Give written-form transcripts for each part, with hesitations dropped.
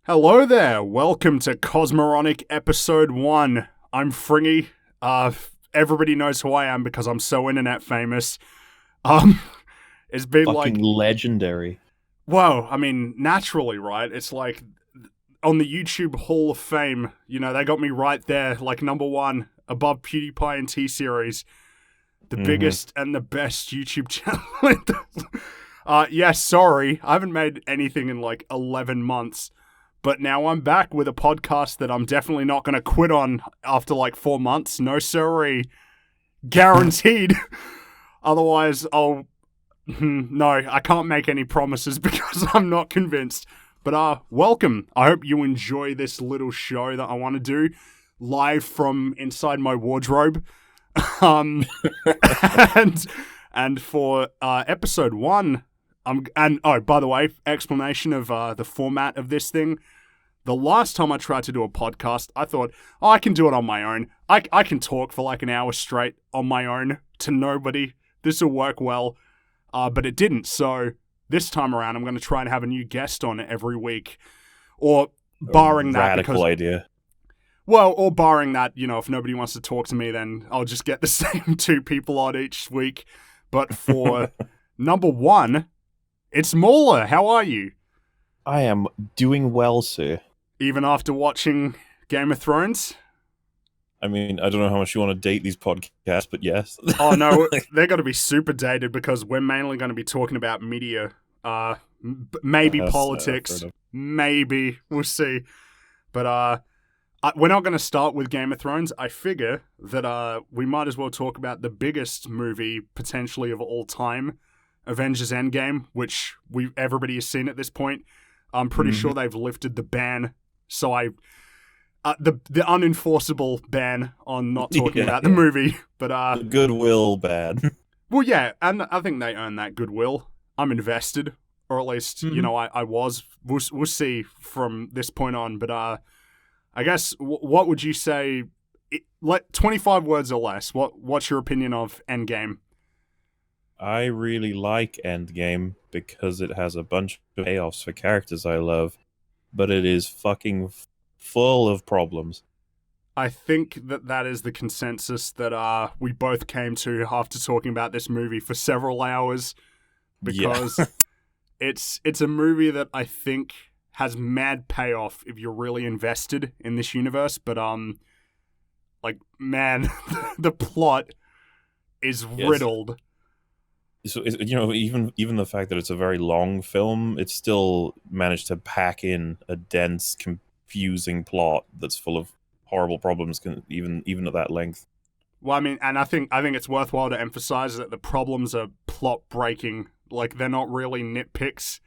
Hello there, welcome to Cosmoronic Episode 1. I'm Fringy. Everybody knows who I am because I'm so internet famous. It's been Fucking legendary. well, I mean, naturally, right? It's like, on the YouTube Hall of Fame, they got me right there, like number one, above PewDiePie and T-Series. The biggest and the best YouTube channel. Sorry, I haven't made anything in like 11 months. But now I'm back with a podcast that I'm definitely not going to quit on after like 4 months. No siree. Guaranteed. Otherwise, no, I can't make any promises because I'm not convinced. But welcome. I hope you enjoy this little show that I want to do live from inside my wardrobe. And for episode 1, by the way, explanation of the format of this thing. The last time I tried to do a podcast, I thought, I can do it on my own. I can talk for like an hour straight on my own to nobody. This will work well. But it didn't. So this time around, I'm going to try and have a new guest on every week. Or barring that. Radical idea. Well, or barring that, if nobody wants to talk to me, then I'll just get the same 2 people on each week. But for number 1, it's MauLer. How are you? I am doing well, sir. Even after watching Game of Thrones? I mean, I don't know how much you want to date these podcasts, but yes. Oh no, they're going to be super dated because we're mainly going to be talking about media. Maybe politics. Maybe. We'll see. But we're not going to start with Game of Thrones. I figure that we might as well talk about the biggest movie potentially of all time, Avengers Endgame, which everybody has seen at this point. I'm pretty sure they've lifted the ban. So the unenforceable ban on not talking about the movie, but the goodwill ban. Well, yeah, and I think they earn that goodwill. I'm invested, or at least I was. We'll see from this point on. But I guess what would you say? 25 words or less. What's your opinion of Endgame? I really like Endgame because it has a bunch of payoffs for characters I love, but it is fucking full of problems. I think that is the consensus that we both came to after talking about this movie for several hours, because it's a movie that I think has mad payoff if you're really invested in this universe, but man, the plot is riddled. So even the fact that it's a very long film, it's still managed to pack in a dense, confusing plot that's full of horrible problems, even at that length. Well, I mean, and I think it's worthwhile to emphasize that the problems are plot breaking. Like, they're not really nitpicks.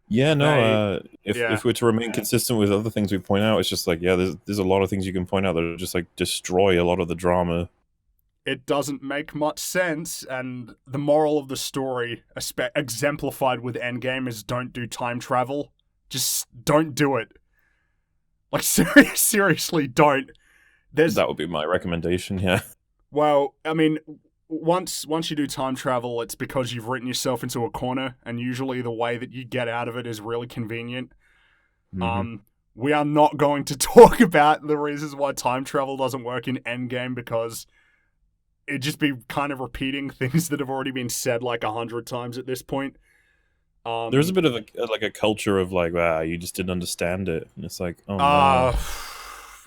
Yeah, no. If we're to remain consistent with other things we point out, it's just like, there's a lot of things you can point out that just like destroy a lot of the drama. It doesn't make much sense, and the moral of the story, exemplified with Endgame, is don't do time travel. Just don't do it. Like, seriously, don't. That would be my recommendation, yeah. Well, I mean, once you do time travel, it's because you've written yourself into a corner, and usually the way that you get out of it is really convenient. We are not going to talk about the reasons why time travel doesn't work in Endgame, because it'd just be kind of repeating things that have already been said like 100 times at this point. There's a bit of a culture of like, wow, you just didn't understand it. And it's like, oh no.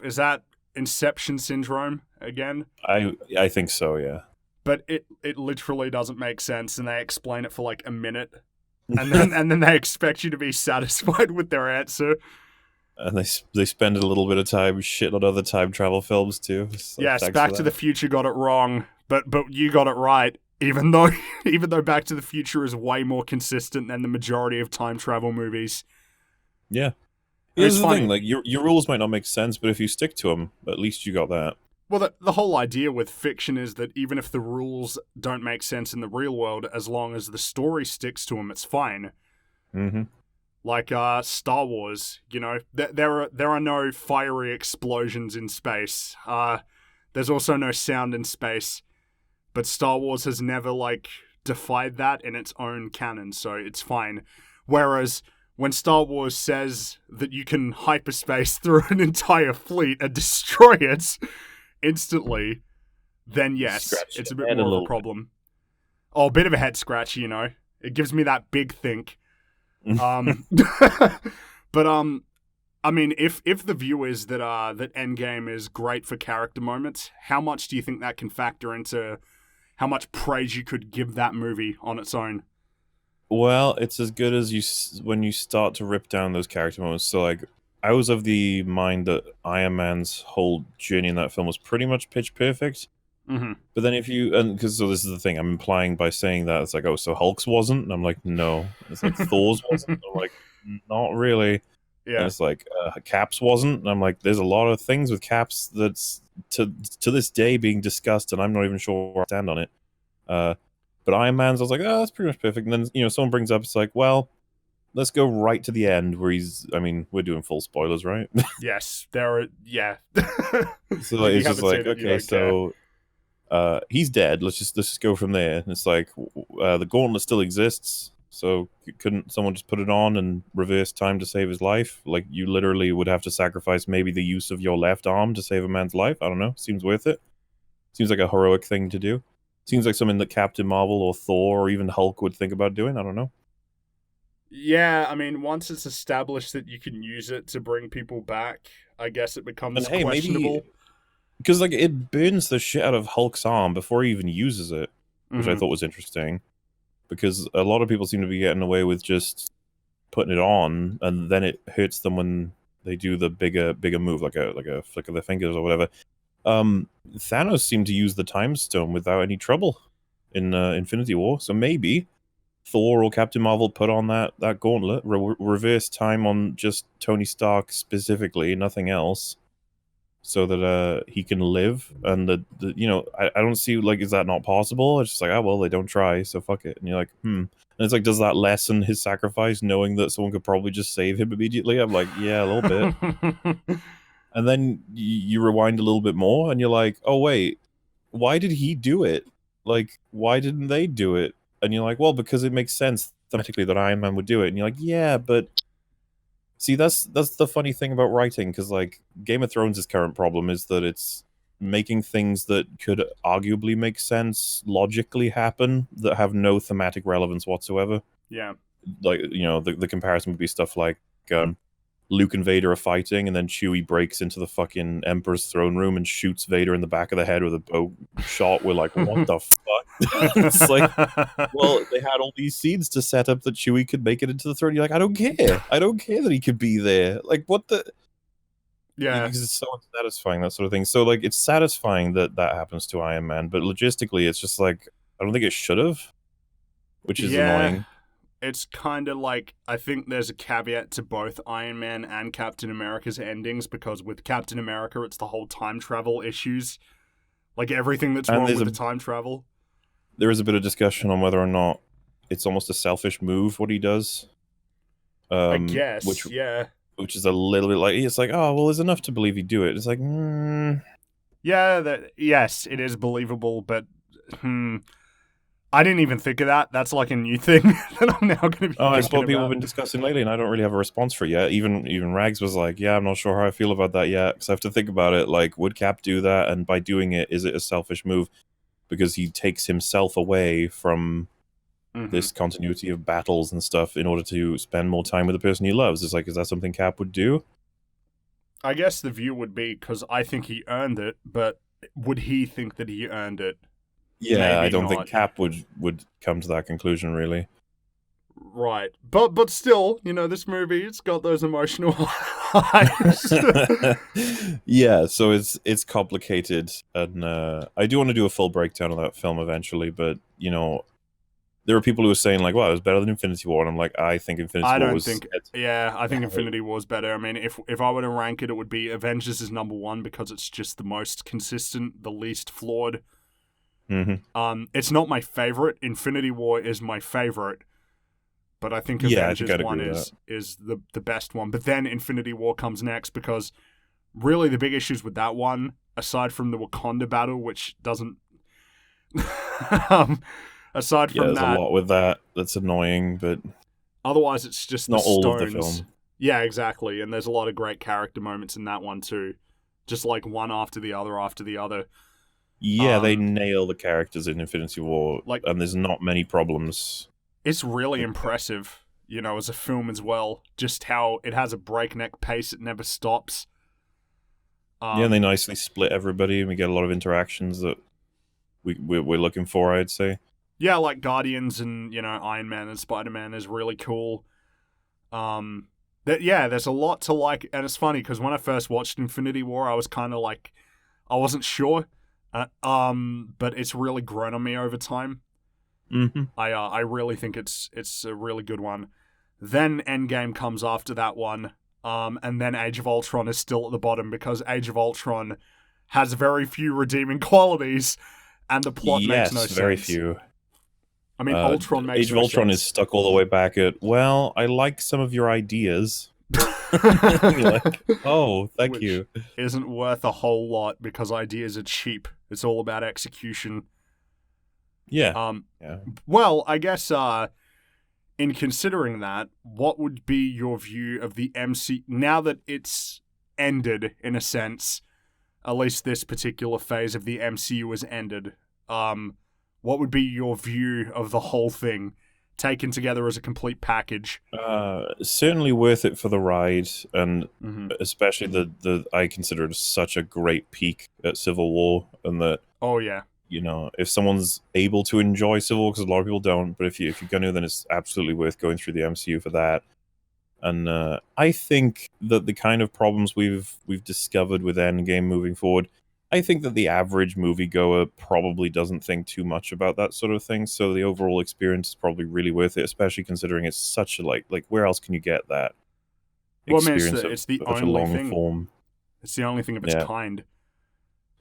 Is that Inception syndrome again? I think so, yeah. But it literally doesn't make sense, and they explain it for like a minute, and then they expect you to be satisfied with their answer. And they spend a little bit of time shitting on other time travel films too. So yes, Back to the Future got it wrong, but you got it right. Even though Back to the Future is way more consistent than the majority of time travel movies. Yeah, here's the thing: like your rules might not make sense, but if you stick to them, at least you got that. Well, the whole idea with fiction is that even if the rules don't make sense in the real world, as long as the story sticks to them, it's fine. Like Star Wars, there are no fiery explosions in space. There's also no sound in space. But Star Wars has never, defied that in its own canon, so it's fine. Whereas when Star Wars says that you can hyperspace through an entire fleet and destroy it instantly, then yes, it's a bit more of a problem. Oh, a bit of a head scratch, you know. It gives me that big think. But I mean, if the view is that that Endgame is great for character moments, how much do you think that can factor into how much praise you could give that movie on its own? Well, it's as good as when you start to rip down those character moments. So, like, I was of the mind that Iron Man's whole journey in that film was pretty much pitch perfect. Mm-hmm. But then because so this is the thing, I'm implying by saying that, it's like, oh, so Hulk's wasn't? And I'm like, no. It's like, Thor's wasn't? I'm like, not really. Yeah. And it's like, Cap's wasn't? And I'm like, there's a lot of things with Cap's that's to this day being discussed, and I'm not even sure where I stand on it. But Iron Man's, I was like, oh, that's pretty much perfect. And then, someone brings up, it's like, well, let's go right to the end where we're doing full spoilers, right? Yes, there are, yeah. So like, it's just like, okay, so he's dead. Let's just go from there. And it's like, the gauntlet still exists. So couldn't someone just put it on and reverse time to save his life? Like, you literally would have to sacrifice maybe the use of your left arm to save a man's life. I don't know. Seems worth it. Seems like a heroic thing to do. Seems like something that Captain Marvel or Thor or even Hulk would think about doing. I don't know. Yeah, I mean, once it's established that you can use it to bring people back, I guess it becomes questionable. Because like, it burns the shit out of Hulk's arm before he even uses it, which I thought was interesting. Because a lot of people seem to be getting away with just putting it on, and then it hurts them when they do the bigger move, like a flick of their fingers or whatever. Thanos seemed to use the Time Stone without any trouble in Infinity War, so maybe Thor or Captain Marvel put on that gauntlet, reverse time on just Tony Stark specifically, nothing else, so that he can live. And I don't see, like, is that not possible? It's just like, oh well, they don't try, so fuck it. And you're like, and it's like, does that lessen his sacrifice, knowing that someone could probably just save him immediately? I'm like, yeah, a little bit. And then you rewind a little bit more, and you're like, oh wait, why did he do it? Like, why didn't they do it? And you're like, well, because it makes sense thematically that Iron Man would do it. And you're like, yeah, but see, that's the funny thing about writing, because like, Game of Thrones' current problem is that it's making things that could arguably make sense logically happen that have no thematic relevance whatsoever. Yeah. Like, the comparison would be stuff like Luke and Vader are fighting, and then Chewie breaks into the fucking Emperor's throne room and shoots Vader in the back of the head with a bow shot. We're like, what the fuck? It's like, well, they had all these scenes to set up that Chewie could make it into the throne. You're like, I don't care. I don't care that he could be there. Like, what the... Yeah. Because it's so unsatisfying, that sort of thing. So, like, it's satisfying that happens to Iron Man, but logistically, it's just like, I don't think it should have, which is annoying. It's kind of like, I think there's a caveat to both Iron Man and Captain America's endings, because with Captain America, it's the whole time travel issues. Like, everything that's wrong with the time travel. There is a bit of discussion on whether or not it's almost a selfish move, what he does. I guess, Which is a little bit like, it's like, oh, well, there's enough to believe he'd do it. It's like, Yeah, yes, it is believable, but, I didn't even think of that. That's like a new thing that I'm now going to be thinking it's what people have been discussing lately, and I don't really have a response for it yet. Even Rags was like, yeah, I'm not sure how I feel about that yet, because I have to think about it. Like, would Cap do that? And by doing it, is it a selfish move? Because he takes himself away from this continuity of battles and stuff in order to spend more time with the person he loves. It's like, is that something Cap would do? I guess the view would be, because I think he earned it, but would he think that he earned it? Yeah, maybe I don't think Cap would come to that conclusion, really. Right. But still, this movie, it's got those emotional highs. Yeah, so it's complicated, and I do want to do a full breakdown of that film eventually, but, there are people who are saying, like, well, it was better than Infinity War, and I'm like, I think Infinity War was... I think Infinity War is better. I mean, if I were to rank it, it would be Avengers is number one, because it's just the most consistent, the least flawed. It's not my favorite. Infinity War is my favorite, but I think Avengers one is the best one. But then Infinity War comes next, because really the big issues with that one, aside from the Wakanda battle, which doesn't aside from there's a lot with that that's annoying, but Otherwise, it's just Not the all stones. of the film. Yeah, exactly. And there's a lot of great character moments in that one too. Just like one after the other after the other. Yeah, they nail the characters in Infinity War, like, and there's not many problems. It's really impressive, you know, as a film as well. Just how it has a breakneck pace, it never stops. Yeah, and they nicely split everybody, and we get a lot of interactions that we're looking for, I'd say. Yeah, like Guardians and, you know, Iron Man and Spider-Man is really cool. There's a lot to like, and it's funny because when I first watched Infinity War, I was kind of like, I wasn't sure, but it's really grown on me over time. Mm-hmm. I really think it's a really good one. Then Endgame comes after that one, and then Age of Ultron is still at the bottom because Age of Ultron has very few redeeming qualities, and the plot makes no sense. Yes, very few. I mean, Ultron makes Age of no Ultron sense. is stuck all the way back at, well, I like some of your ideas. You're like, oh, thank you. Isn't worth a whole lot because ideas are cheap. It's all about execution. Yeah. Well, I guess in considering that, what would be your view of the MC now that it's ended in a sense? At least this particular phase of the MCU has ended. What would be your view of the whole thing, taken together as a complete package? Certainly worth it for the ride, and especially the I consider it such a great peak at Civil War, and that. Oh yeah. You know, if someone's able to enjoy Civil War, because a lot of people don't, but if you're gonna, then it's absolutely worth going through the MCU for that. And I think that the kind of problems we've discovered with Endgame moving forward, I think that the average moviegoer probably doesn't think too much about that sort of thing. So the overall experience is probably really worth it, especially considering it's such a like where else can you get that experience it's the of such a only long thing. form? It's the only thing of its kind.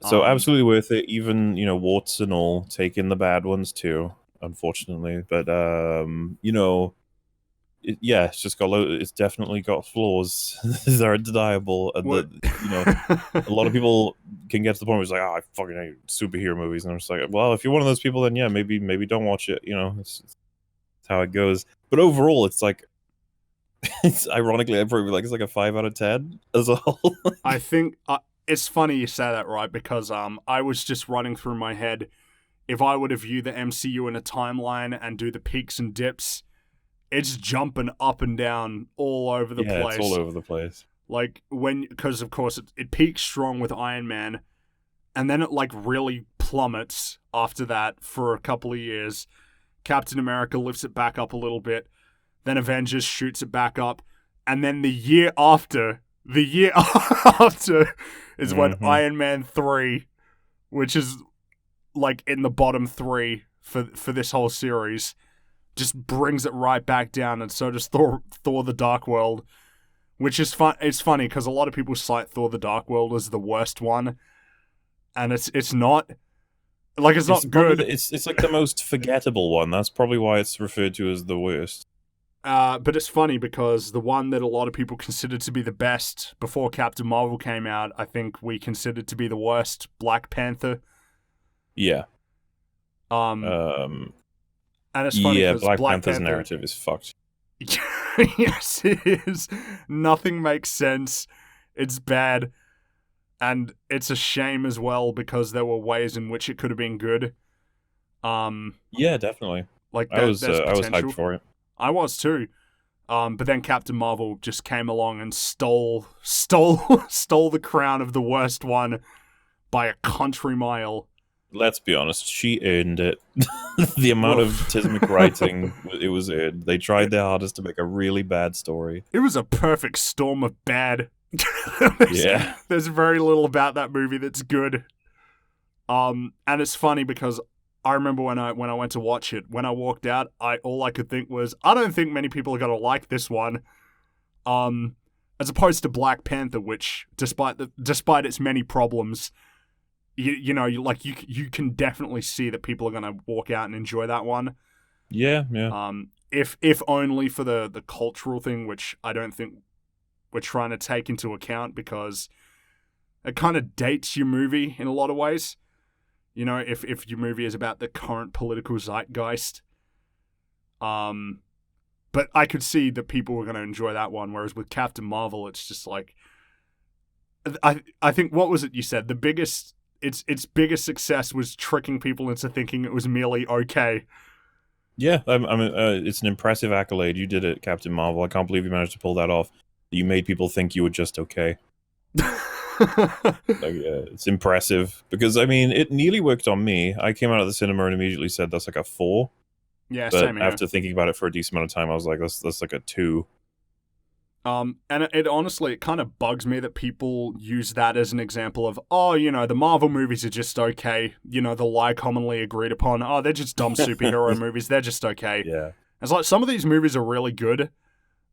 So absolutely worth it. Even, you know, warts and all, take in the bad ones too, unfortunately. But you know, it's just got it's definitely got flaws. These are undeniable. And you know, a lot of people can get to the point where it's like, oh, I fucking hate superhero movies, and I'm just like, well, if you're one of those people, then yeah, maybe don't watch it. You know, it's how it goes. But overall, it's like, it's ironically, I'd probably like it's like a 5 out of 10 as a whole. I think. It's funny you say that, right? Because I was just running through my head, if I were to view the MCU in a timeline and do the peaks and dips, it's jumping up and down all over the place. Yeah, it's all over the place. Like, because of course it peaks strong with Iron Man, and then it like really plummets after that for a couple of years. Captain America lifts it back up a little bit, then Avengers shoots it back up, and then the year after is when Iron Man 3, which is like in the bottom 3 for this whole series, just brings it right back down, and so does Thor the Dark World, which is fun. It's funny because a lot of people cite Thor the Dark World as the worst one, and it's not. Like, it's not good. It's like the most forgettable one. That's probably why it's referred to as the worst. But it's funny because the one that a lot of people considered to be the best before Captain Marvel came out, I think we considered to be the worst, Black Panther. Yeah. And it's funny because Black Panther's narrative is fucked. Yes, it is. Nothing makes sense. It's bad. And it's a shame as well because there were ways in which it could have been good. Yeah, definitely. Like I was hyped for it. I was too. But then Captain Marvel just came along and stole the crown of the worst one by a country mile. Let's be honest, she earned it. The amount of Tismic writing, it was earned. They tried their hardest to make a really bad story. It was a perfect storm of bad. There's very little about that movie that's good. And it's funny because I remember when I went to watch it, when I walked out, all I could think was, I don't think many people are gonna like this one. As opposed to Black Panther, which despite its many problems, you can definitely see that people are gonna walk out and enjoy that one. Yeah. If only for the cultural thing, which I don't think we're trying to take into account because it kind of dates your movie in a lot of ways. You know, if your movie is about the current political zeitgeist. But But I could see that people were going to enjoy that one, whereas with Captain Marvel, it's just like... I think, what was it you said? Its biggest success was tricking people into thinking it was merely okay. Yeah, I mean, it's an impressive accolade. You did it, Captain Marvel. I can't believe you managed to pull that off. You made people think you were just okay. It's impressive because, I mean, it nearly worked on me. I came out of the cinema and immediately said that's like a 4. Yeah, but same here. after thinking about it for a decent amount of time, I was like, that's like a 2. And it honestly, it kind of bugs me that people use that as an example of, oh, you know, the Marvel movies are just okay. You know, the lie commonly agreed upon. Oh, they're just dumb superhero movies. They're just okay. Yeah. It's like some of these movies are really good.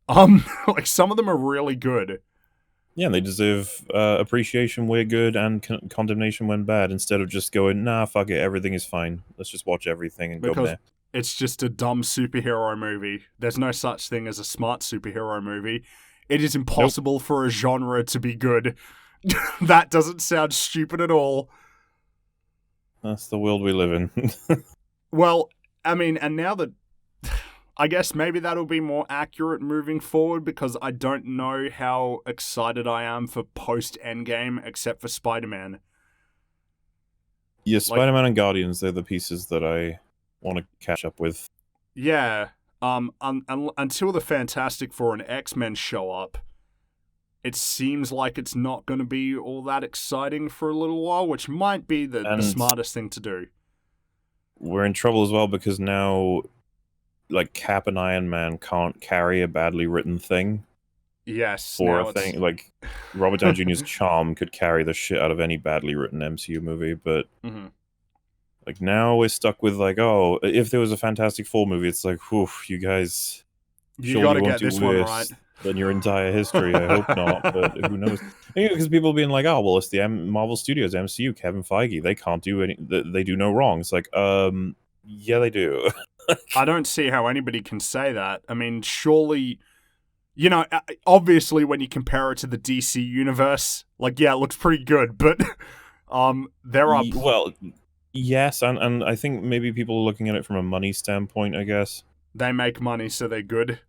Like some of them are really good. Yeah, and they deserve appreciation where good and condemnation when bad, instead of just going, nah, fuck it, everything is fine. Let's just watch everything and go there. It's just a dumb superhero movie. There's no such thing as a smart superhero movie. It is impossible for a genre to be good. That doesn't sound stupid at all. That's the world we live in. Well, I mean, and now that... I guess maybe that'll be more accurate moving forward, because I don't know how excited I am for post-Endgame, except for Spider-Man. Yeah, Spider-Man and Guardians, they're the pieces that I want to catch up with. Yeah. Until the Fantastic Four and X-Men show up, it seems like it's not going to be all that exciting for a little while, which might be the smartest thing to do. We're in trouble as well, because now, like, Cap and Iron Man can't carry a badly written thing. Yes. For a thing. Like, Robert Downey Jr.'s charm could carry the shit out of any badly written MCU movie, but... Mm-hmm. Like, now we're stuck with, like, oh, if there was a Fantastic Four movie, it's like, whew, you guys... You gotta get this one right. Than your entire history. I hope not, but who knows? Because people being like, oh, well, it's the Marvel Studios, MCU, Kevin Feige. They can't do any... They do no wrong. It's like, yeah, they do. I don't see how anybody can say that. I mean, surely... You know, obviously, when you compare it to the DC universe, like, yeah, it looks pretty good, but there are... Well... Yes, and I think maybe people are looking at it from a money standpoint, I guess. They make money, so they're good.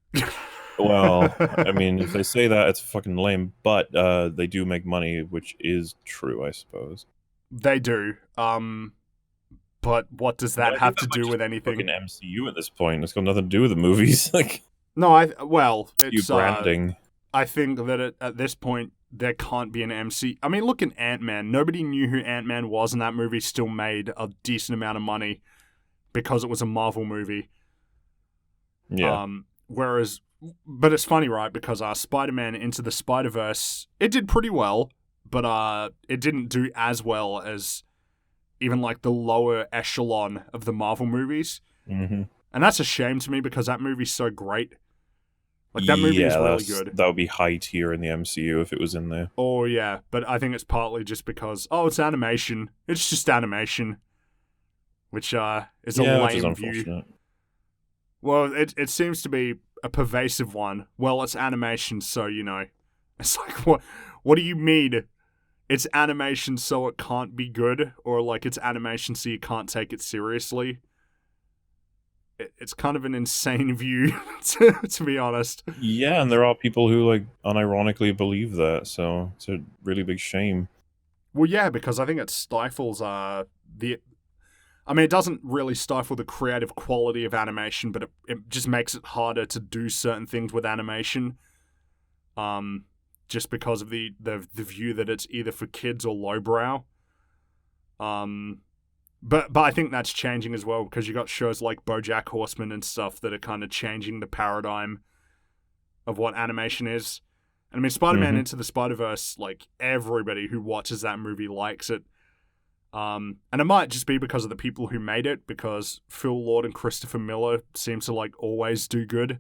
Well, I mean, if they say that, it's fucking lame, but they do make money, which is true, I suppose. They do. But what does that have to do with anything? Fucking MCU at this point. It's got nothing to do with the movies. Like, no, it's branding. I think that at this point, there can't be an MC. I mean, look at Ant-Man. Nobody knew who Ant-Man was, and that movie still made a decent amount of money because it was a Marvel movie. Yeah. But it's funny, right? Because Spider-Man Into the Spider-Verse, it did pretty well, but it didn't do as well as even like the lower echelon of the Marvel movies. Mm-hmm. And that's a shame to me, because that movie's so great. Like, that movie is really good. That would be high tier in the MCU if it was in there. Oh, yeah. But I think it's partly just because, it's animation. It's just animation. Which is a lame view. Well, it seems to be a pervasive one. Well, it's animation, so, you know. It's like, what do you mean? It's animation, so it can't be good? Or, like, it's animation, so you can't take it seriously? It's kind of an insane view, to be honest. Yeah, and there are people who, like, unironically believe that, so it's a really big shame. Well, yeah, because I think it stifles I mean, it doesn't really stifle the creative quality of animation, but it just makes it harder to do certain things with animation. Just because of the view that it's either for kids or lowbrow. But I think that's changing as well, because you got shows like BoJack Horseman and stuff that are kind of changing the paradigm of what animation is. And I mean, Spider-Man Into the Spider-Verse, like, everybody who watches that movie likes it. And it might just be because of the people who made it, because Phil Lord and Christopher Miller seem to, like, always do good.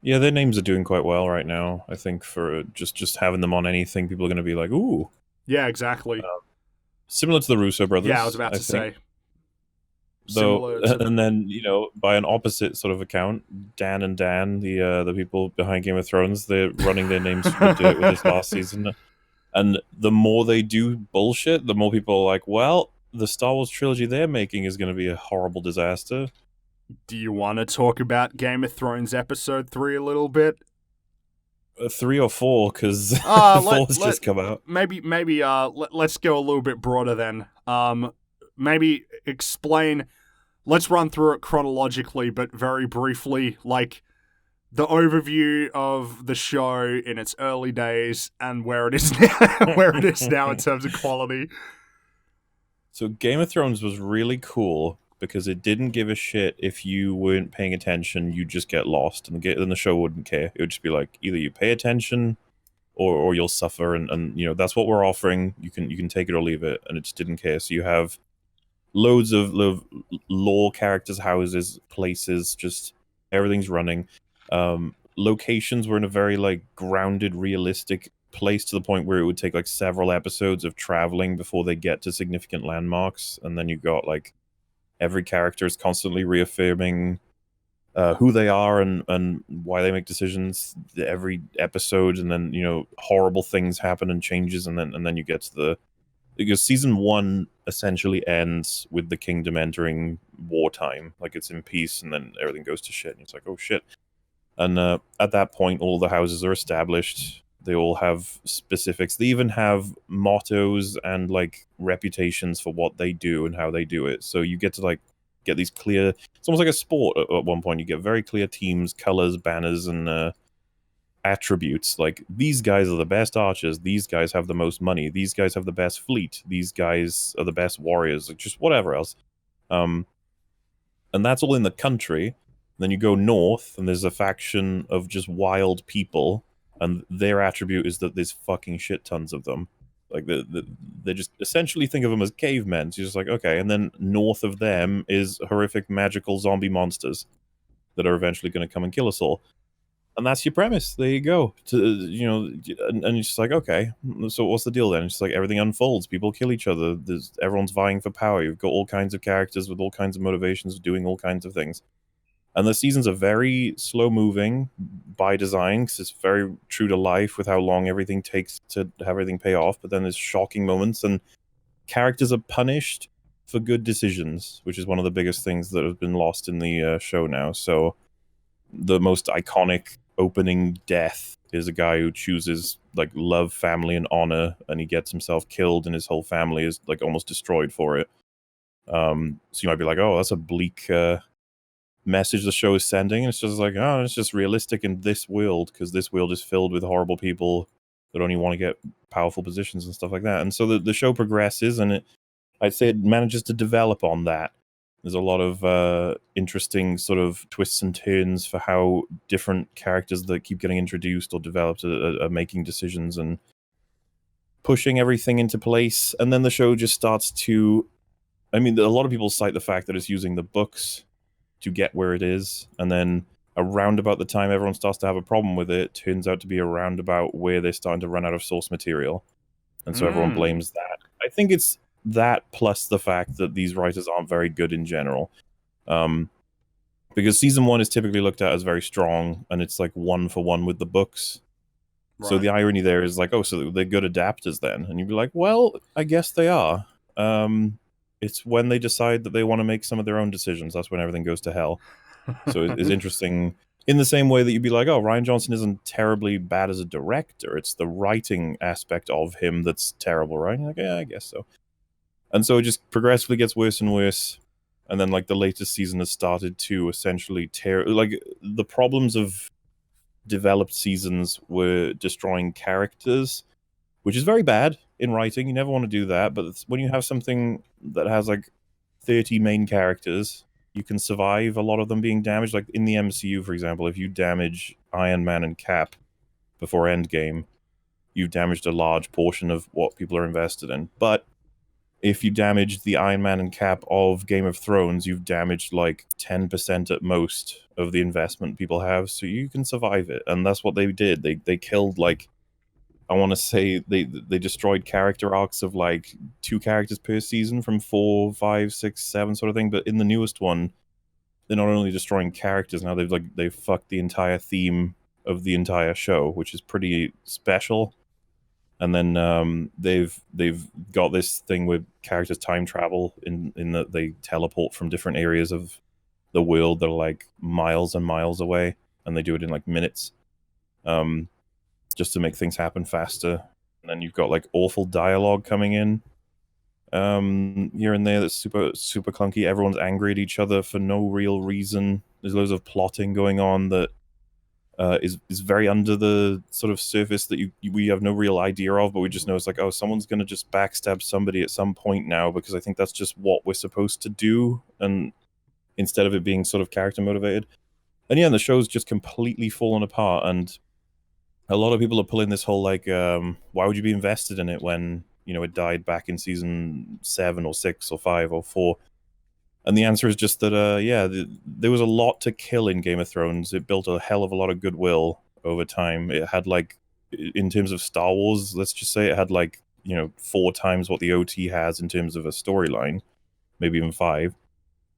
Yeah, their names are doing quite well right now. I think for just having them on anything, people are going to be like, ooh. Yeah, exactly. Similar to the Russo brothers. Yeah, I was about to say. Though, and then, you know, by an opposite sort of account, Dan and Dan, the people behind Game of Thrones, they're running their names through the dirt with this last season. And the more they do bullshit, the more people are like, well, the Star Wars trilogy they're making is going to be a horrible disaster. Do you want to talk about Game of Thrones episode 3 a little bit? 3 or 4, because Let 4's just come out. maybe let's go a little bit broader then. Maybe explain. Let's run through it chronologically, but very briefly, like the overview of the show in its early days and where it is now, where it is now in terms of quality. So Game of Thrones was really cool because it didn't give a shit if you weren't paying attention. You just get lost, and the show wouldn't care. It would just be like, either you pay attention, or you'll suffer, and you know that's what we're offering. You can take it or leave it, and it just didn't care. So you have loads of lore characters, houses, places, just everything's running. Locations were in a very like grounded, realistic place, to the point where it would take like several episodes of traveling before they get to significant landmarks, and then you got like every character is constantly reaffirming who they are and why they make decisions every episode, and then you know horrible things happen and changes, and then you get to because season 1 essentially ends with the kingdom entering wartime, like it's in peace, and then everything goes to shit, and it's like, oh shit. And at that point, all the houses are established. They all have specifics. They even have mottos and like reputations for what they do and how they do it. So you get to like get these clear. It's almost like a sport. At one point, you get very clear teams, colors, banners, and attributes. Like, these guys are the best archers. These guys have the most money. These guys have the best fleet. These guys are the best warriors. Like, just whatever else. And that's all in the country. Then you go north, and there's a faction of just wild people, and their attribute is that there's fucking shit tons of them. Like, they just essentially think of them as cavemen. So you're just like, okay. And then north of them is horrific magical zombie monsters that are eventually going to come and kill us all. And that's your premise. There you go. And it's just like, okay, so what's the deal then? It's just like everything unfolds. People kill each other. Everyone's vying for power. You've got all kinds of characters with all kinds of motivations, doing all kinds of things. And the seasons are very slow moving by design, because it's very true to life with how long everything takes to have everything pay off. But then there's shocking moments, and characters are punished for good decisions, which is one of the biggest things that have been lost in the show now. So the most iconic opening death is a guy who chooses like love, family, and honor, and he gets himself killed, and his whole family is like almost destroyed for it. So you might be like, oh, that's a bleak message the show is sending, and it's just like, oh, it's just realistic in this world, because this world is filled with horrible people that only want to get powerful positions and stuff like that. And so the show progresses, and I'd say it manages to develop on that. There's a lot of interesting sort of twists and turns for how different characters that keep getting introduced or developed are making decisions and pushing everything into place. And then the show just starts to, I mean, a lot of people cite the fact that it's using the books to get where it is, and then around about the time everyone starts to have a problem with it, turns out to be around about where they're starting to run out of source material, and so everyone blames that. I think it's that plus the fact that these writers aren't very good in general, because season 1 is typically looked at as very strong, and it's like 1-for-1 with the books. Right. So the irony there is like, oh, so they're good adapters then, and you'd be like, well, I guess they are. It's when they decide that they want to make some of their own decisions, that's when everything goes to hell. So it's interesting in the same way that you'd be like, oh, Rian Johnson isn't terribly bad as a director. It's the writing aspect of him that's terrible, right? You're like, yeah, I guess so. And so it just progressively gets worse and worse. And then like the latest season has started to essentially tear, like the problems of developed seasons were destroying characters, which is very bad in writing. You never want to do that. But when you have something that has like 30 main characters, you can survive a lot of them being damaged. Like in the MCU, for example, if you damage Iron Man and Cap before Endgame, you've damaged a large portion of what people are invested in. But if you damage the Iron Man and Cap of Game of Thrones, you've damaged like 10% at most of the investment people have. So you can survive it. And that's what they did. They killed like, I want to say they destroyed character arcs of like 2 characters per season from 4, 5, 6, 7 sort of thing. But in the newest one, they're not only destroying characters now, they've fucked the entire theme of the entire show, which is pretty special. And then they've got this thing with characters time travel in that they teleport from different areas of the world that are like miles and miles away, and they do it in like minutes, um, just to make things happen faster. And then you've got like awful dialogue coming in here and there that's super super clunky. Everyone's angry at each other for no real reason. There's loads of plotting going on that is very under the sort of surface that we have no real idea of, but we just know it's like, oh, someone's gonna just backstab somebody at some point now, because I think that's just what we're supposed to do, and instead of it being sort of character motivated. And yeah, the show's just completely fallen apart, and a lot of people are pulling this whole like, why would you be invested in it when it died back in season 7 or 6 or 5 or 4? And the answer is just that, there was a lot to kill in Game of Thrones. It built a hell of a lot of goodwill over time. It had like, in terms of Star Wars, let's just say it had like 4 times what the OT has in terms of a storyline, maybe even 5.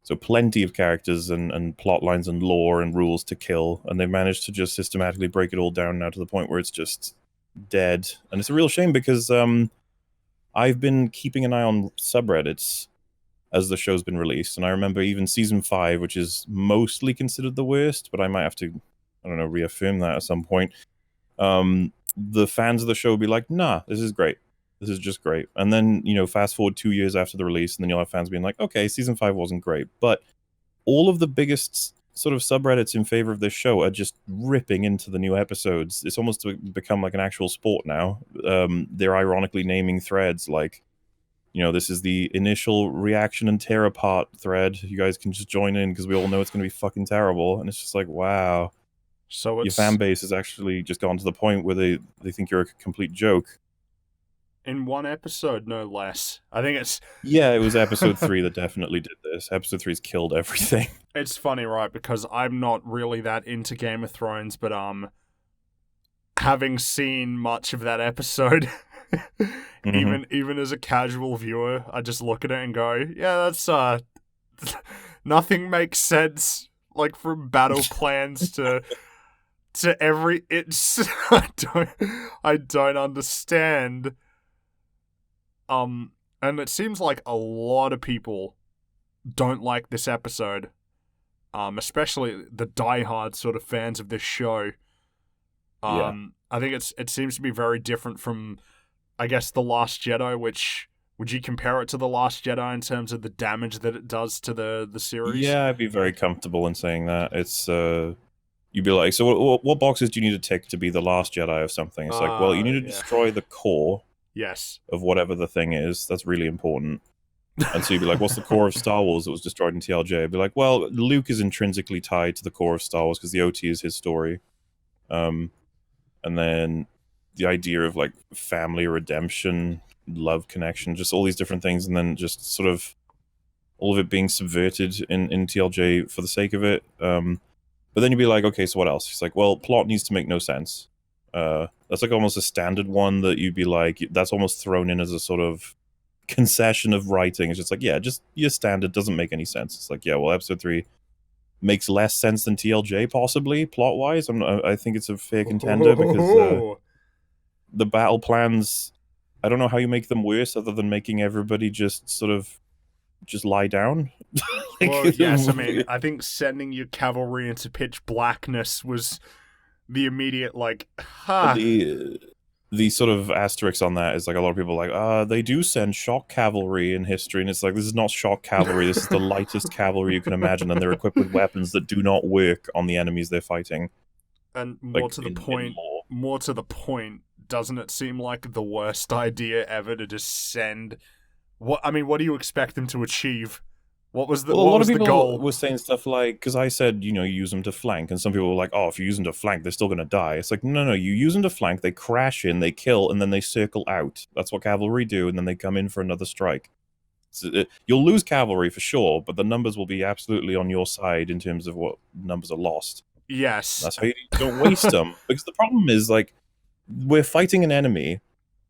So plenty of characters and plot lines and lore and rules to kill, and they've managed to just systematically break it all down now to the point where it's just dead. And it's a real shame, because I've been keeping an eye on subreddits as the show's been released, and I remember even season 5, which is mostly considered the worst, but I might have to, I don't know, reaffirm that at some point. The fans of the show will be like, nah, this is great. This is just great. And then, fast forward 2 years after the release, and then you'll have fans being like, okay, season 5 wasn't great. But all of the biggest sort of subreddits in favor of this show are just ripping into the new episodes. It's almost become like an actual sport now. They're ironically naming threads like, this is the initial reaction and tear apart thread. You guys can just join in because we all know it's going to be fucking terrible. And it's just like, wow. So your fan base has actually just gone to the point where they think you're a complete joke. In one episode, no less. I think it's... Yeah, it was episode 3 that definitely did this. Episode 3's killed everything. It's funny, right? Because I'm not really that into Game of Thrones, but having seen much of that episode... Even as a casual viewer, I just look at it and go, yeah, that's nothing makes sense. Like, from battle plans to every, it's I don't understand. And it seems like a lot of people don't like this episode. Especially the diehard sort of fans of this show. Yeah. I think it seems to be very different from, I guess, The Last Jedi, which... Would you compare it to The Last Jedi in terms of the damage that it does to the series? Yeah, I'd be very comfortable in saying that. It's, you'd be like, so what boxes do you need to tick to be The Last Jedi of something? It's like, well, you need to destroy the core of whatever the thing is. That's really important. And so you'd be like, what's the core of Star Wars that was destroyed in TLJ? I'd be like, well, Luke is intrinsically tied to the core of Star Wars because the OT is his story. And then the idea of, like, family redemption, love connection, just all these different things, and then just sort of all of it being subverted in TLJ for the sake of it. But then you'd be like, okay, so what else? It's like, well, plot needs to make no sense. That's like almost a standard one that you'd be like, that's almost thrown in as a sort of concession of writing. It's just like, yeah, just your standard doesn't make any sense. It's like, yeah, well, episode 3 makes less sense than TLJ, possibly, plot-wise. I think it's a fair contender because the battle plans, I don't know how you make them worse other than making everybody just sort of just lie down. Well, yes, I mean, I think sending your cavalry into pitch blackness was the immediate, like, ha. The sort of asterisk on that is, like, a lot of people are like, they do send shock cavalry in history, and it's like, this is not shock cavalry, this is the lightest cavalry you can imagine, and they're equipped with weapons that do not work on the enemies they're fighting. And more to the point, doesn't it seem like the worst idea ever to just send... What do you expect them to achieve? What was the goal? A lot of people were saying stuff like, because I said, use them to flank, and some people were like, oh, if you use them to flank, they're still going to die. It's like, no, you use them to flank, they crash in, they kill, and then they circle out. That's what cavalry do, and then they come in for another strike. So you'll lose cavalry for sure, but the numbers will be absolutely on your side in terms of what numbers are lost. Yes. That's how you don't waste them. Because the problem is, like, we're fighting an enemy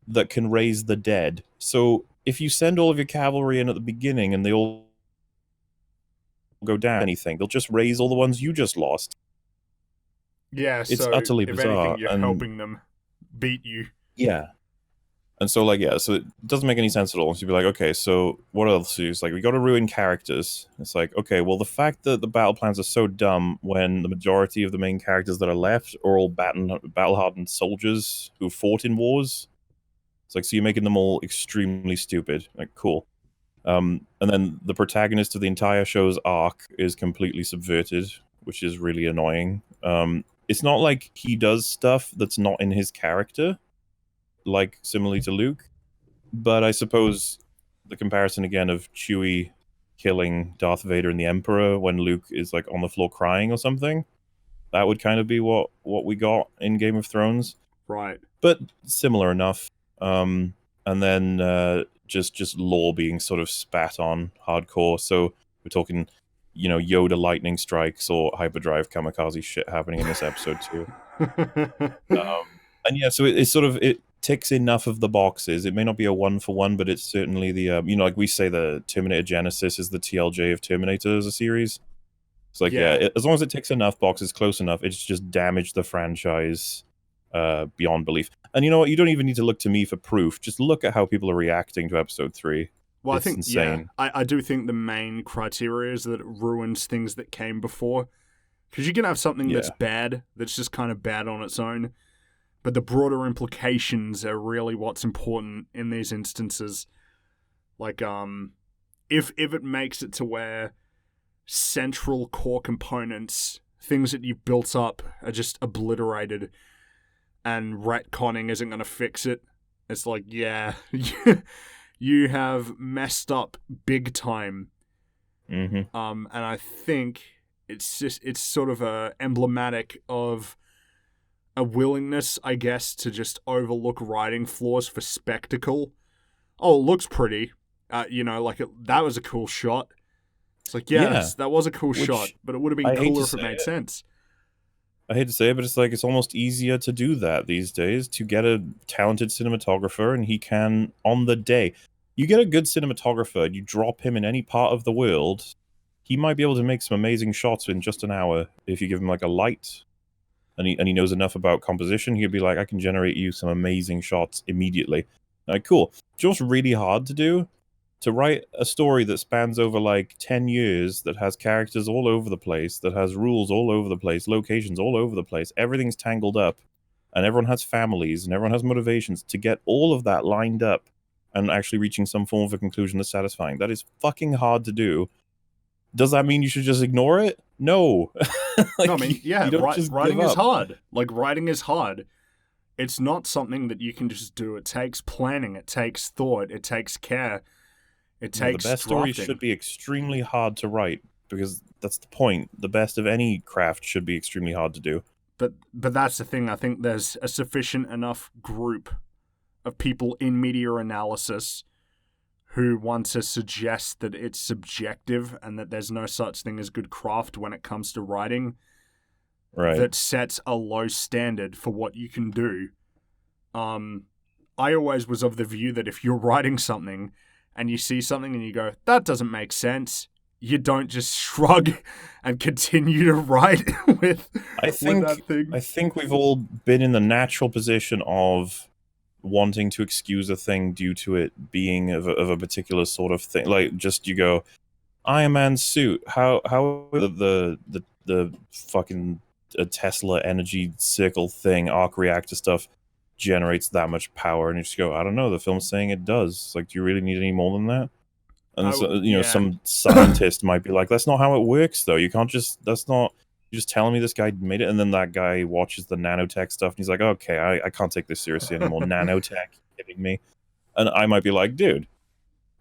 that can raise the dead. So if you send all of your cavalry in at the beginning and they all go down anything, they'll just raise all the ones you just lost. Yeah, it's so utterly if bizarre. anything, you're helping them beat you. Yeah. And so, like, yeah, so it doesn't make any sense at all. So you'd be like, okay, so what else? It's like, we got to ruin characters. It's like, okay, well, the fact that the battle plans are so dumb when the majority of the main characters that are left are all battle-hardened soldiers who fought in wars. It's like, so you're making them all extremely stupid. Like, cool. And then the protagonist of the entire show's arc is completely subverted, which is really annoying. It's not like he does stuff that's not in his character, like similarly to Luke, but I suppose the comparison again of Chewie killing Darth Vader and the Emperor when Luke is like on the floor crying or something, that would kind of be what we got in Game of Thrones, Right. but similar enough. And then just lore being sort of spat on hardcore. So we're talking, Yoda lightning strikes or hyperdrive kamikaze shit happening in this episode too. And yeah, so it ticks enough of the boxes. It may not be a one for one, but it's certainly the like we say, the Terminator Genesis is the TLJ of Terminator as a series. It's like, yeah, as long as it ticks enough boxes close enough, it's just damaged the franchise beyond belief. And you know what? You don't even need to look to me for proof. Just look at how people are reacting to episode 3. Well, It's I think, insane. I do think the main criteria is that it ruins things that came before. Because you can have something that's bad, that's just kind of bad on its own, but the broader implications are really what's important in these instances. Like, if it makes it to where central core components, things that you've built up, are just obliterated, and retconning isn't going to fix it, it's like, yeah, you have messed up big time. Mm-hmm. And I think it's sort of emblematic of a willingness, I guess, to just overlook writing flaws for spectacle. Oh, it looks pretty. That was a cool shot. It's like, that was a cool shot, but it would have been cooler if it made sense. I hate to say it, but it's almost easier to do that these days, to get a talented cinematographer, and he can, on the day, you get a good cinematographer, you drop him in any part of the world, he might be able to make some amazing shots in just an hour if you give him like a light, and he knows enough about composition. He'd be like, I can generate you some amazing shots immediately. Like, cool. Just really hard to do. To write a story that spans over like 10 years, that has characters all over the place, that has rules all over the place, locations all over the place, everything's tangled up, and everyone has families, and everyone has motivations, to get all of that lined up and actually reaching some form of a conclusion that's satisfying. That is fucking hard to do. Does that mean you should just ignore it? No. No, I mean, yeah, writing is hard. Like, writing is hard. It's not something that you can just do. It takes planning, it takes thought, it takes care. It takes the best drafting. stories should be extremely hard to write, because that's the point. The best of any craft should be extremely hard to do. But that's the thing. I think there's a sufficient enough group of people in media analysis who want to suggest that it's subjective and that there's no such thing as good craft when it comes to writing. Right. That sets a low standard for what you can do. I always was of the view that if you're writing something and you see something and you go, that doesn't make sense, you don't just shrug and continue to write with that thing. I think we've all been in the natural position of wanting to excuse a thing due to it being of a particular sort of thing. Like, just you go, Iron Man's suit, how the fucking Tesla energy circle thing, arc reactor stuff, generates that much power, and you just go, I don't know, the film's saying it does. It's like, do you really need any more than that? And some scientist might be like, that's not how it works, though. You can't just, you're just telling me this guy made it, and then that guy watches the nanotech stuff, and he's like, okay, I can't take this seriously anymore. Nanotech, you kidding me? And I might be like, dude,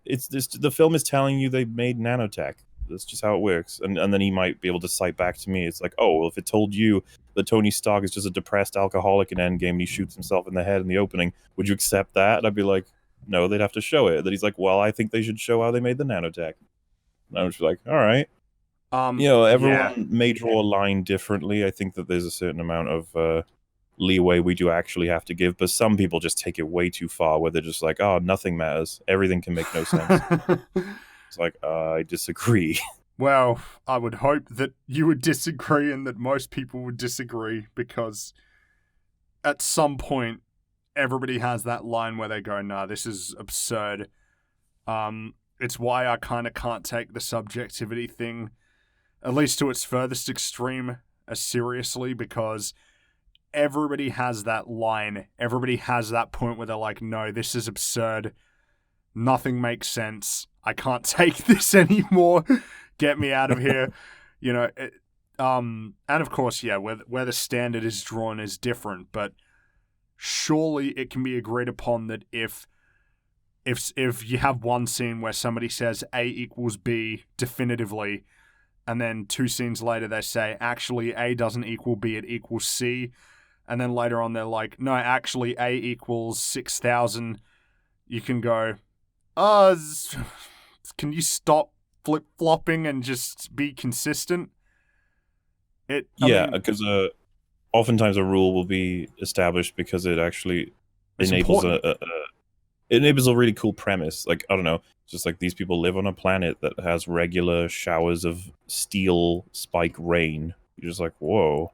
the film is telling you they made nanotech. That's just how it works. And then he might be able to cite back to me. It's like, oh, well, if it told you that Tony Stark is just a depressed alcoholic in Endgame and he shoots himself in the head in the opening, would you accept that? And I'd be like, no, they'd have to show it. That he's like, well, I think they should show how they made the nanotech. And I was just like, all right. Everyone may draw a line differently. I think that there's a certain amount of leeway we do actually have to give, but some people just take it way too far, where they're just like, oh, nothing matters. Everything can make no sense. It's like, I disagree. Well, I would hope that you would disagree and that most people would disagree, because at some point, everybody has that line where they go, nah, this is absurd. It's why I kind of can't take the subjectivity thing, at least to its furthest extreme, as seriously, because everybody has that line. Everybody has that point where they're like, no, this is absurd. Nothing makes sense. I can't take this anymore. Get me out of here. You know, and of course, yeah, where the standard is drawn is different, but surely it can be agreed upon that if you have one scene where somebody says A equals B definitively, and then 2 scenes later they say, actually, A doesn't equal B, it equals C, and then later on they're like, no, actually, A equals 6,000, you can go, can you stop flip-flopping and just be consistent? Because oftentimes a rule will be established because it actually enables enables a really cool premise. Like, I don't know, just like these people live on a planet that has regular showers of steel spike rain. You're just like, whoa,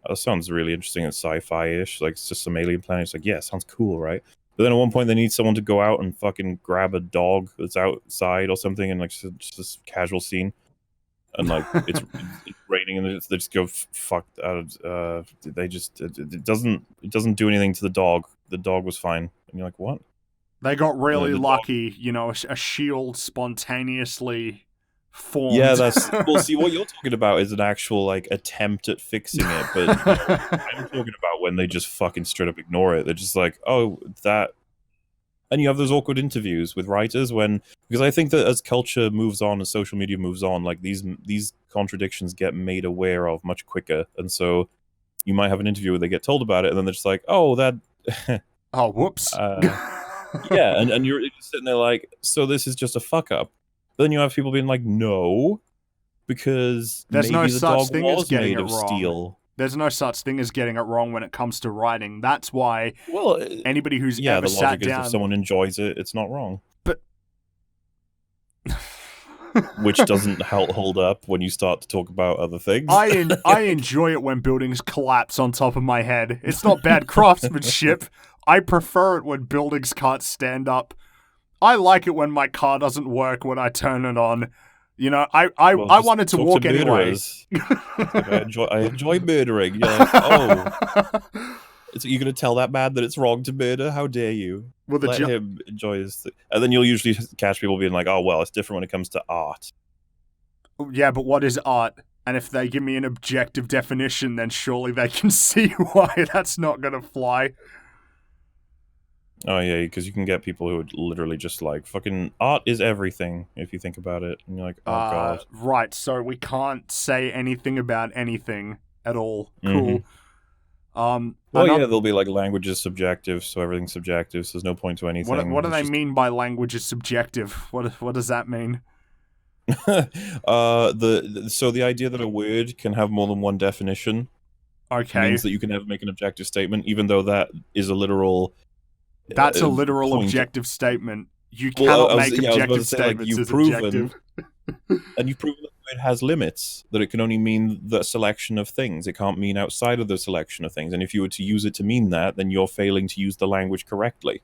that sounds really interesting and sci-fi-ish. Like, it's just some alien planet. It's like, yeah, sounds cool, right? But then at one point they need someone to go out and fucking grab a dog that's outside or something, and like just this casual scene. And like it's raining, and they just go fucked out. They just it doesn't do anything to the dog. The dog was fine, and you're like, what? They got really lucky, you know. A shield spontaneously formed. Yeah, that's well. See, what you're talking about is an actual like attempt at fixing it, but I'm talking about when they just fucking straight up ignore it. They're just like, oh, that. And you have those awkward interviews with writers because I think that as culture moves on, as social media moves on, like these contradictions get made aware of much quicker. And so you might have an interview where they get told about it, and then they're just like, oh, that... oh, whoops. Yeah, and you're sitting there like, so this is just a fuck-up. But then you have people being like, no, because there's maybe no the such dog thing was as getting made it of wrong. steel. There's no such thing as getting it wrong when it comes to writing. That's why anybody who's ever sat down... is if someone enjoys it, it's not wrong. But... Which doesn't hold up when you start to talk about other things. I enjoy it when buildings collapse on top of my head. It's not bad craftsmanship. I prefer it when buildings can't stand up. I like it when my car doesn't work when I turn it on. You know, I wanted to walk anyway. Like, I enjoy murdering. You're like, oh, you're going to tell that man that it's wrong to murder? How dare you? Well, Let him enjoy his thing. And then you'll usually catch people being like, oh, well, it's different when it comes to art. Yeah, but what is art? And if they give me an objective definition, then surely they can see why that's not going to fly. Oh, yeah, because you can get people who would literally just like, fucking art is everything, if you think about it. And you're like, oh, God. Right, so we can't say anything about anything at all. Cool. Mm-hmm. There'll be like language is subjective, so everything's subjective, so there's no point to anything. What do they mean by language is subjective? What does that mean? So the idea that a word can have more than one definition means that you can never make an objective statement, even though that is a literal... That's a literal objective statement. You cannot make objective statements as objective. And you've proven that the word has limits, that it can only mean the selection of things. It can't mean outside of the selection of things. And if you were to use it to mean that, then you're failing to use the language correctly.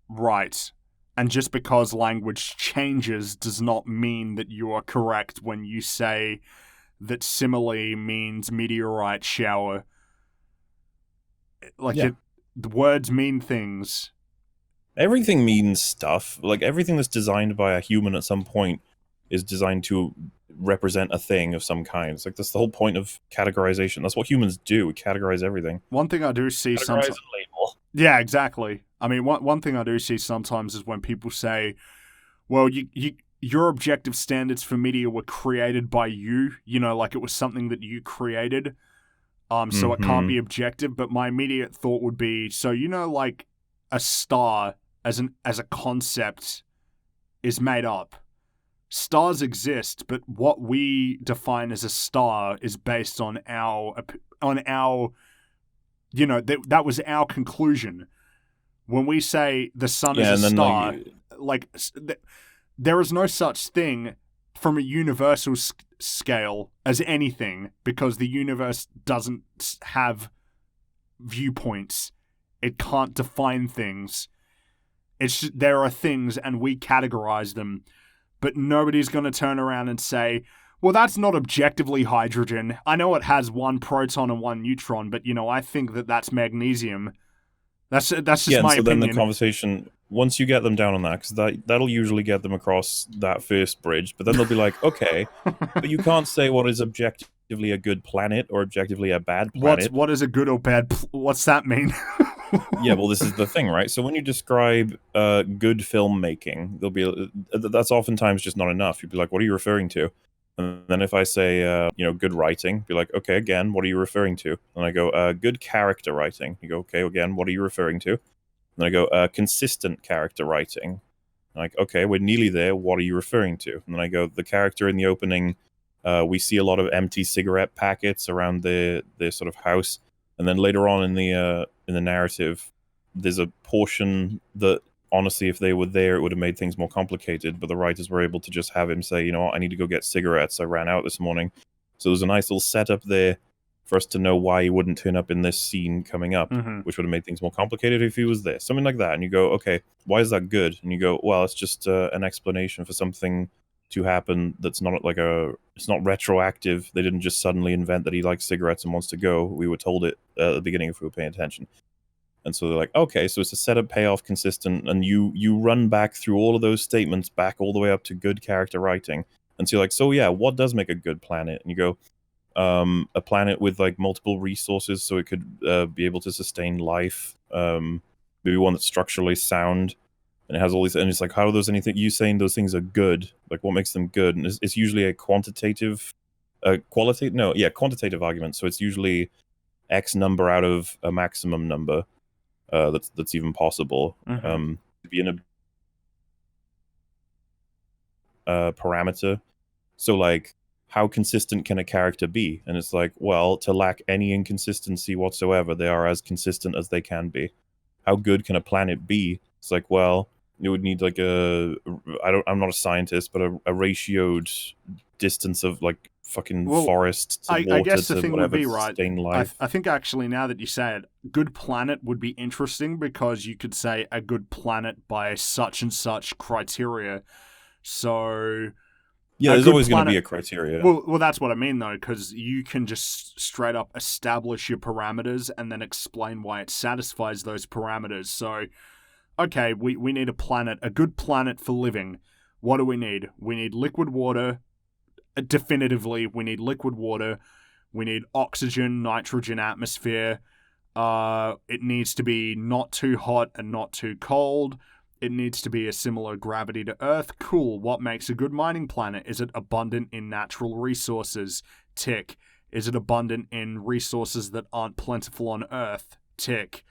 Right. And just because language changes does not mean that you are correct when you say that simile means meteorite shower. The words mean things. Everything means stuff. Like, everything that's designed by a human at some point is designed to represent a thing of some kind. It's like, that's the whole point of categorization. That's what humans do. We categorize everything. One thing I do see sometimes... Categorize and label. Yeah, exactly. I mean, one thing I do see sometimes is when people say, well, your objective standards for media were created by you. You know, like it was something that you created. So it can't be objective, but my immediate thought would be, so you know, like a star as a concept is made up. Stars exist, but what we define as a star is based on our you know, that was our conclusion. When we say the sun is a star, there is no such thing from a universal scale as anything, because the universe doesn't have viewpoints. It can't define things. There are things and we categorize them, but nobody's going to turn around and say, well, that's not objectively hydrogen. I know it has one proton and one neutron, but, I think that's magnesium. That's just my opinion. Then the conversation, once you get them down on that, because that'll usually get them across that first bridge, but then they'll be like, okay, but you can't say what is objectively a good planet or objectively a bad planet. What is a good or bad? What's that mean? Yeah, well, this is the thing, right? So when you describe good filmmaking, that's oftentimes just not enough. You'd be like, what are you referring to? And then if I say, good writing, be like, okay, again, what are you referring to? And I go, good character writing. You go, okay, again, what are you referring to? And I go, consistent character writing. I'm like, okay, we're nearly there. What are you referring to? And then I go, the character in the opening, we see a lot of empty cigarette packets around their sort of house. And then later on in the narrative, there's a portion that, honestly, if they were there, it would have made things more complicated. But the writers were able to just have him say, I need to go get cigarettes. I ran out this morning. So there's a nice little setup there for us to know why he wouldn't turn up in this scene coming up, which would have made things more complicated if he was there. Something like that. And you go, okay, why is that good? And you go, well, it's just an explanation for something to happen that's not it's not retroactive. They didn't just suddenly invent that he likes cigarettes and wants to go. We were told it at the beginning if we were paying attention. And so they're like, okay, so it's a setup, payoff, consistent, and you run back through all of those statements back all the way up to good character writing. And so you're like, so yeah, what does make a good planet? And you go, a planet with like multiple resources so it could be able to sustain life. Maybe one that's structurally sound. And it has all these, and it's like, how are those anything? You saying those things are good? Like, what makes them good? And it's usually a quantitative argument. So it's usually X number out of a maximum number that's even possible. To be in a parameter. So like, how consistent can a character be? And it's like, well, to lack any inconsistency whatsoever, they are as consistent as they can be. How good can a planet be? It's like, well, it would need like I'm not a scientist, but a ratioed distance of like fucking forest to water, I guess the to thing whatever, would be, to right, sustain life. I think actually now that you say it, good planet would be interesting because you could say a good planet by such and such criteria. So yeah, there's always going to be a criteria. Well, that's what I mean though, because you can just straight up establish your parameters and then explain why it satisfies those parameters. So, okay, we need a good planet for living. What do we need? We need liquid water. Definitively, we need liquid water. We need oxygen, nitrogen, atmosphere. It needs to be not too hot and not too cold. It needs to be a similar gravity to Earth. Cool. What makes a good mining planet? Is it abundant in natural resources? Tick. Is it abundant in resources that aren't plentiful on Earth? Tick.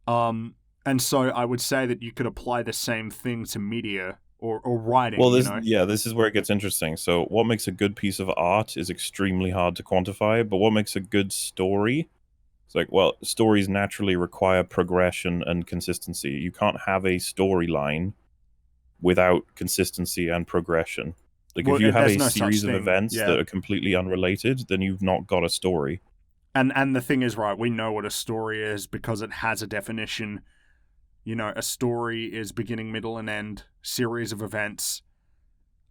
And so I would say that you could apply the same thing to media or writing. Well, this is where it gets interesting. So what makes a good piece of art is extremely hard to quantify, but what makes a good story? It's like, well, stories naturally require progression and consistency. You can't have a storyline without consistency and progression. Like, if you have a series of events that are completely unrelated, then you've not got a story. And the thing is, right, we know what a story is because it has a definition. A story is beginning, middle, and end, series of events.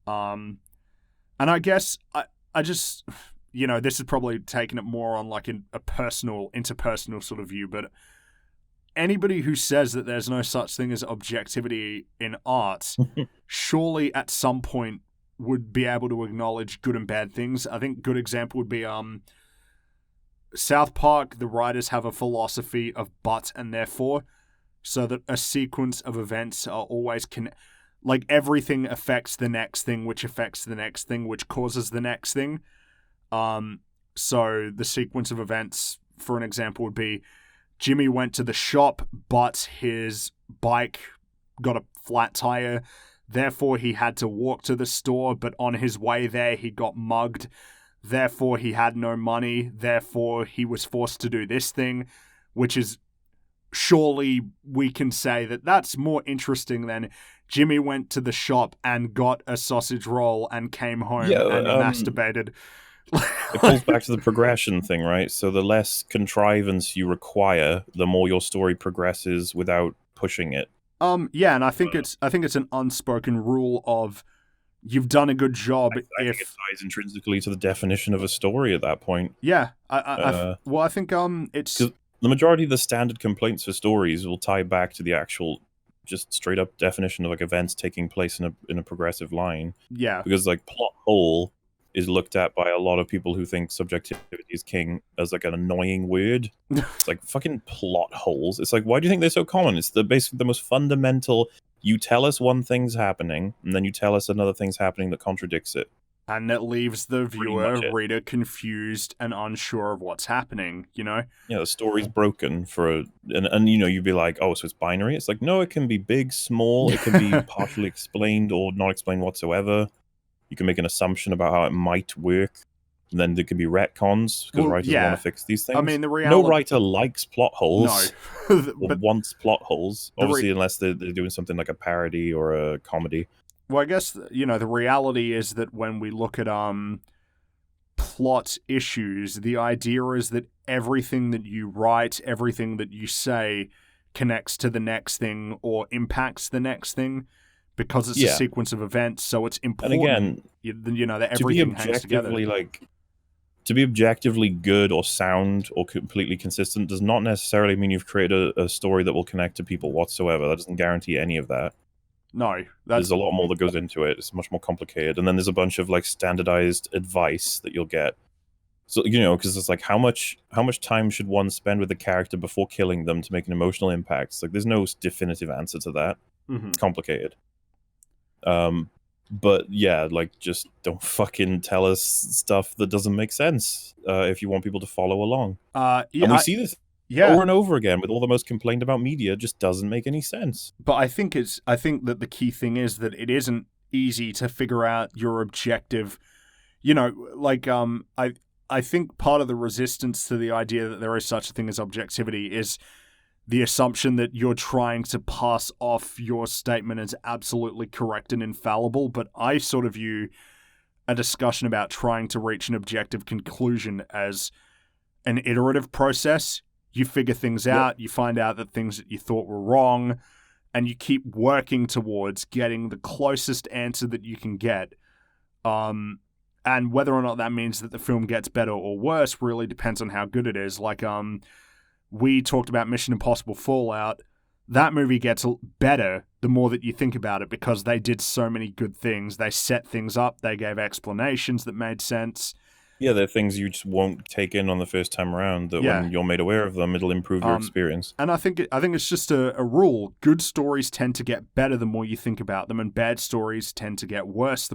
And I guess I just... this is probably taking it more on like a personal, interpersonal sort of view, but anybody who says that there's no such thing as objectivity in art, surely at some point would be able to acknowledge good and bad things. I think a good example would be South Park. The writers have a philosophy of but and therefore, so that a sequence of events are always like everything affects the next thing, which affects the next thing, which causes the next thing. So the sequence of events, for an example, would be Jimmy went to the shop, but his bike got a flat tire. Therefore, he had to walk to the store, but on his way there, he got mugged. Therefore, he had no money. Therefore, he was forced to do this thing, which is surely we can say that that's more interesting than Jimmy went to the shop and got a sausage roll and came home and masturbated. It pulls back to the progression thing, right? So the less contrivance you require, the more your story progresses without pushing it. Yeah, and I think it's an unspoken rule of you've done a good job I think it ties intrinsically to the definition of a story at that point. Yeah, I think it's because the majority of the standard complaints for stories will tie back to the actual, just straight up definition of like events taking place in a progressive line. Yeah, because like plot hole is looked at by a lot of people who think subjectivity is king as like an annoying word. It's like fucking plot holes. It's like, why do you think they're so common? It's basically the most fundamental. You tell us one thing's happening, and then you tell us another thing's happening that contradicts it. And that leaves the reader confused and unsure of what's happening, you know? Yeah, the story's broken and you know, you'd be like, oh, so it's binary? It's like, no, it can be big, small, it can be partially explained or not explained whatsoever. You can make an assumption about how it might work, and then there can be retcons because writers want to fix these things. I mean, the reality... No writer likes plot holes. No. Or wants plot holes, obviously, unless they're doing something like a parody or a comedy. Well, I guess, you know, the reality is that when we look at plot issues, the idea is that everything that you write, everything that you say connects to the next thing or impacts the next thing because it's a sequence of events, so it's important. And again, you know, that everything hangs together. To be objectively good or sound or completely consistent does not necessarily mean you've created a story that will connect to people whatsoever. That doesn't guarantee any of that. No, there's a lot more that goes into it. It's much more complicated, and then there's a bunch of like standardized advice that you'll get. So you know, because it's like how much time should one spend with the character before killing them to make an emotional impact? It's like there's no definitive answer to that. Mm-hmm. It's complicated. But yeah, like just don't fucking tell us stuff that doesn't make sense if you want people to follow along. And we see this. Over and over again with all the most complained about media, just doesn't make any sense. But I think that the key thing is that it isn't easy to figure out your objective. You know, like I think part of the resistance to the idea that there is such a thing as objectivity is the assumption that you're trying to pass off your statement as absolutely correct and infallible. But I sort of view a discussion about trying to reach an objective conclusion as an iterative process. You figure things out, you find out that things that you thought were wrong, and you keep working towards getting the closest answer that you can get. And whether or not that means that the film gets better or worse really depends on how good it is. Like, we talked about Mission Impossible Fallout. That movie gets better the more that you think about it because they did so many good things. They set things up, they gave explanations that made sense. Yeah, they're things you just won't take in on the first time around, that when you're made aware of them, it'll improve your experience. And I think it's just a rule. Good stories tend to get better the more you think about them, and bad stories tend to get worse.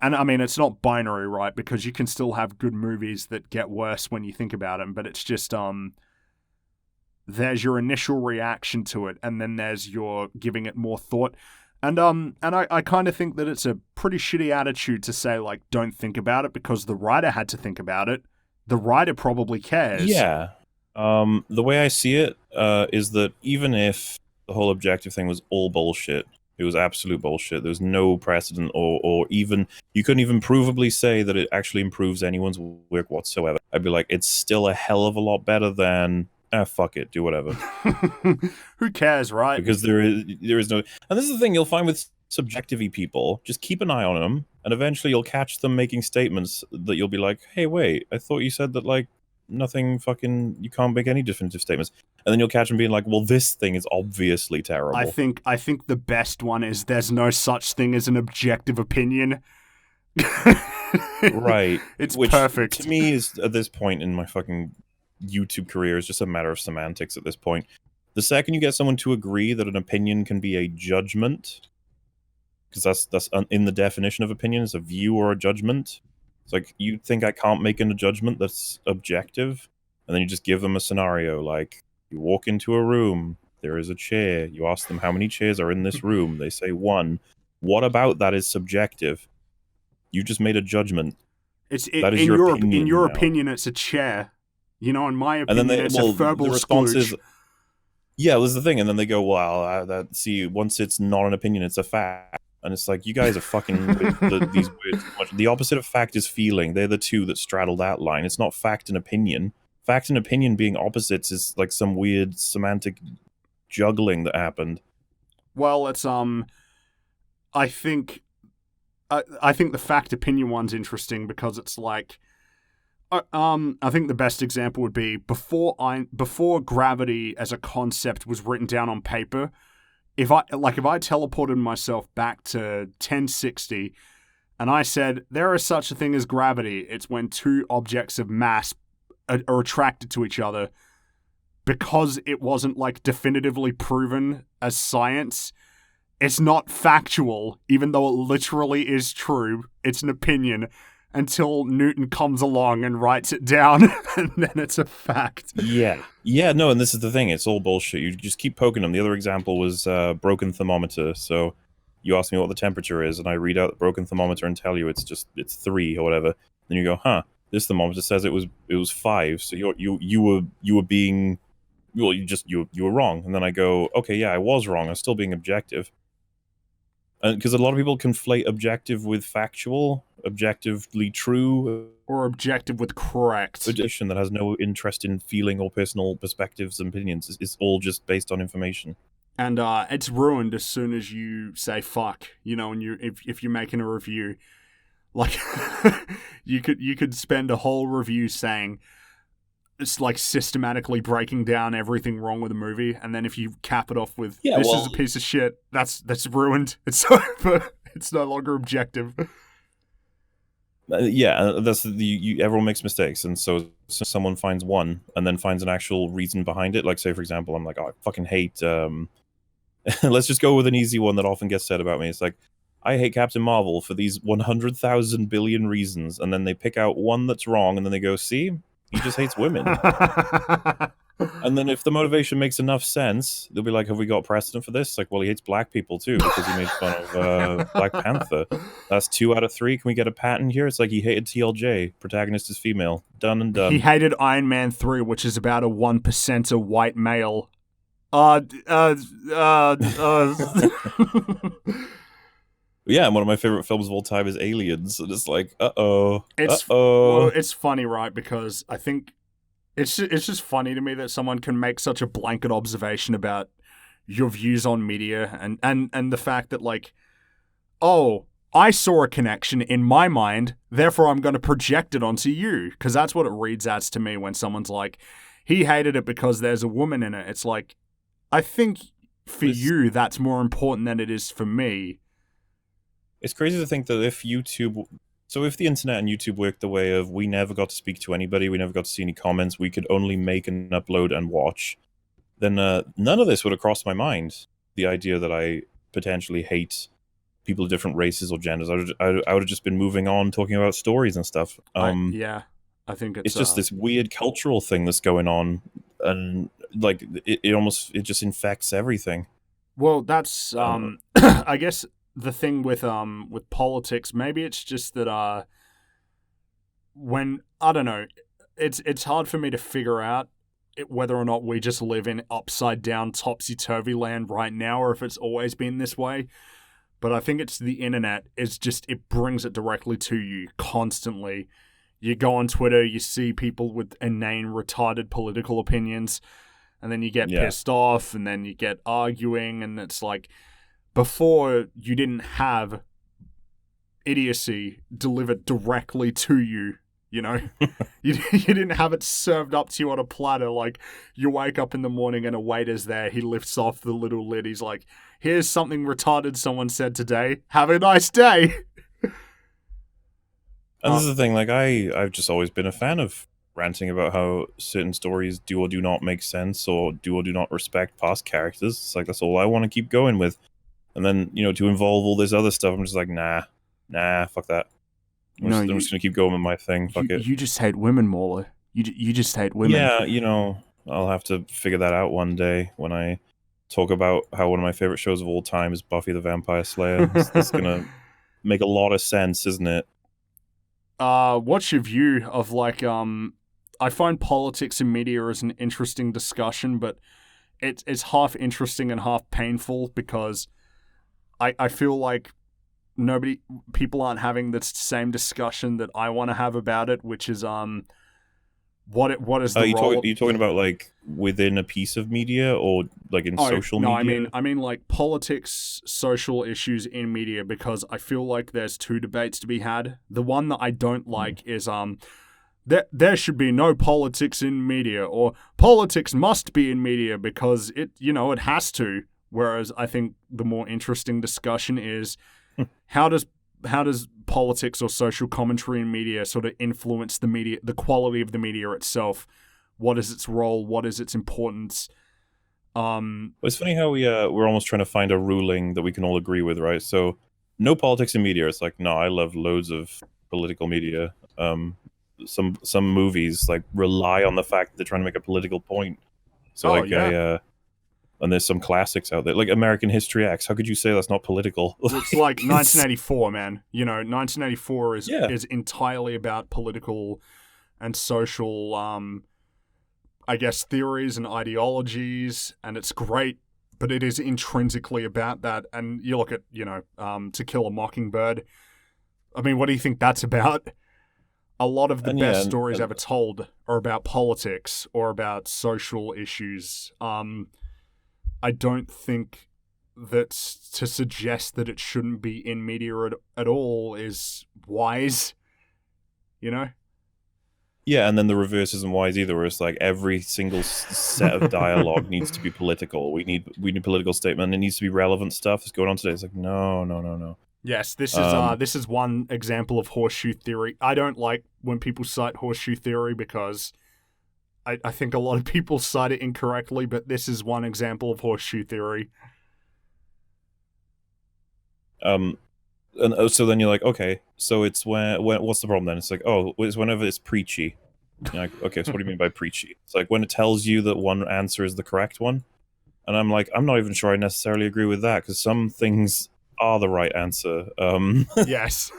And I mean, it's not binary, right? Because you can still have good movies that get worse when you think about them, but it's just there's your initial reaction to it, and then there's your giving it more thought. And I kind of think that it's a pretty shitty attitude to say, like, don't think about it because the writer had to think about it. The writer probably cares. Yeah. The way I see it is that even if the whole objective thing was all bullshit, it was absolute bullshit, there was no precedent or even, you couldn't even provably say that it actually improves anyone's work whatsoever, I'd be like, it's still a hell of a lot better than... fuck it, do whatever. Who cares, right? Because there is no... And this is the thing you'll find with subjective-y people. Just keep an eye on them, and eventually you'll catch them making statements that you'll be like, hey, wait, I thought you said that, like, nothing fucking... You can't make any definitive statements. And then you'll catch them being like, well, this thing is obviously terrible. I think the best one is there's no such thing as an objective opinion. Right. It's which, perfect. To me, is at this point in my fucking... YouTube career is just a matter of semantics at this point. The second you get someone to agree that an opinion can be a judgment, because that's in the definition of opinion, is a view or a judgment. It's like, you think I can't make a judgment that's objective, and then you just give them a scenario, like, you walk into a room, there is a chair, you ask them how many chairs are in this room, they say 1. What about that is subjective? You just made a judgment. That is your opinion. In your opinion, it's a chair. You know, in my opinion, it's a verbal Scrooge. Yeah, that's the thing. And then they go, well, see, once it's not an opinion, it's a fact. And it's like, you guys are fucking with these words too much. The opposite of fact is feeling. They're the two that straddle that line. It's not fact and opinion. Fact and opinion being opposites is like some weird semantic juggling that happened. Well, it's I think the fact opinion one's interesting because it's like I think the best example would be before gravity as a concept was written down on paper. If I teleported myself back to 1060 and I said there is such a thing as gravity, it's when two objects of mass are attracted to each other, because it wasn't like definitively proven as science. It's not factual, even though it literally is true. It's an opinion until Newton comes along and writes it down, and then it's a fact. Yeah, no, and this is the thing. It's all bullshit. You just keep poking them. The other example was broken thermometer. So you ask me what the temperature is, and I read out the broken thermometer and tell you it's 3 or whatever. Then you go, huh? This thermometer says it was 5. So you were being, well, you were wrong. And then I go, okay, yeah, I was wrong. I'm still being objective. Because a lot of people conflate objective with factual, objectively true, or objective with correct. Edition that has no interest in feeling or personal perspectives and opinions. It's all just based on information. And it's ruined as soon as you say fuck, you know, and if you're making a review, like you could spend a whole review saying it's like systematically breaking down everything wrong with a movie, and then if you cap it off with this is a piece of shit, that's ruined. It's over. It's no longer objective. That's everyone makes mistakes, and so someone finds one and then finds an actual reason behind it. Like, say for example, I'm like, oh, I fucking hate let's just go with an easy one that often gets said about me. It's like, I hate Captain Marvel for these 100,000 billion reasons, and then they pick out one that's wrong, and then they go, see, he just hates women. And then if the motivation makes enough sense, they'll be like, have we got precedent for this? Like, well, he hates black people too, because he made fun of Black Panther. That's 2 out of 3. Can we get a patent here? It's like, he hated TLJ. Protagonist is female. Done and done. He hated Iron Man 3, which is about a 1% white male. Yeah, and one of my favorite films of all time is Aliens, and it's like, it's funny, right? Because I think it's just funny to me that someone can make such a blanket observation about your views on media, and the fact that, like, oh, I saw a connection in my mind, therefore I'm going to project it onto you, because that's what it reads as to me when someone's like, he hated it because there's a woman in it. It's like, I think for you that's more important than it is for me. It's crazy to think that if the internet and YouTube worked the way of, we never got to speak to anybody, we never got to see any comments, we could only make and upload and watch, then none of this would have crossed my mind. The idea that I potentially hate people of different races or genders. I would have just been moving on, talking about stories and stuff. I think it's just this weird cultural thing that's going on, and like it just infects everything. Well, that's I guess the thing with politics, maybe it's just that when, I don't know, it's hard for me to figure out whether or not we just live in upside down topsy-turvy land right now, or if it's always been this way. But I think it's the internet. It brings it directly to you constantly. You go on Twitter, you see people with inane, retarded political opinions, and then you get pissed off, and then you get arguing, and it's like, before you didn't have idiocy delivered directly to you, you know? you didn't have it served up to you on a platter. Like, you wake up in the morning and a waiter's there, he lifts off the little lid, he's like, here's something retarded someone said today, have a nice day. And this is the thing, like, I've just always been a fan of ranting about how certain stories do or do not make sense, or do not respect past characters. It's like, that's all I want to keep going with. And then, you know, to involve all this other stuff, I'm just like, nah, fuck that. I'm just going to keep going with my thing. Fuck it. You just hate women, MauLer. You just hate women. Yeah, you know, I'll have to figure that out one day when I talk about how one of my favorite shows of all time is Buffy the Vampire Slayer. It's going to make a lot of sense, isn't it? What's your view of, like, I find politics and media as an interesting discussion, but it's half interesting and half painful, because I feel like people aren't having the same discussion that I want to have about it, which is what is the role? Are you talking about like within a piece of media or like in social media? I mean like politics, social issues in media, because I feel like there's two debates to be had. The one that I don't like is there should be no politics in media, or politics must be in media because it has to. Whereas I think the more interesting discussion is how does politics or social commentary in media sort of influence the quality of the media itself? What is its role? What is its importance? It's funny how we're almost trying to find a ruling that we can all agree with, right? So no politics in media. It's like, no, I love loads of political media. Some movies like rely on the fact that they're trying to make a political point. So and there's some classics out there, like American History X. How could you say that's not political? It's like 1984, man. 1984 is entirely about political and social, I guess, theories and ideologies, and it's great, but it is intrinsically about that. And you look at, To Kill a Mockingbird. I mean, what do you think that's about? A lot of the best stories ever told are about politics or about social issues. I don't think that to suggest that it shouldn't be in media at all is wise, Yeah, and then the reverse isn't wise either, where it's like every single set of dialogue needs to be political. We need political statement. It needs to be relevant stuff that's going on today. It's like, no. Yes, this is one example of horseshoe theory. I don't like when people cite horseshoe theory because I think a lot of people cite it incorrectly, but this is one example of horseshoe theory. And so then you're like, okay, so it's when what's the problem then? It's like, oh, it's whenever it's preachy. You're like, okay, so what do you mean by preachy? It's like when it tells you that one answer is the correct one, and I'm like, I'm not even sure I necessarily agree with that because some things are the right answer. Yes.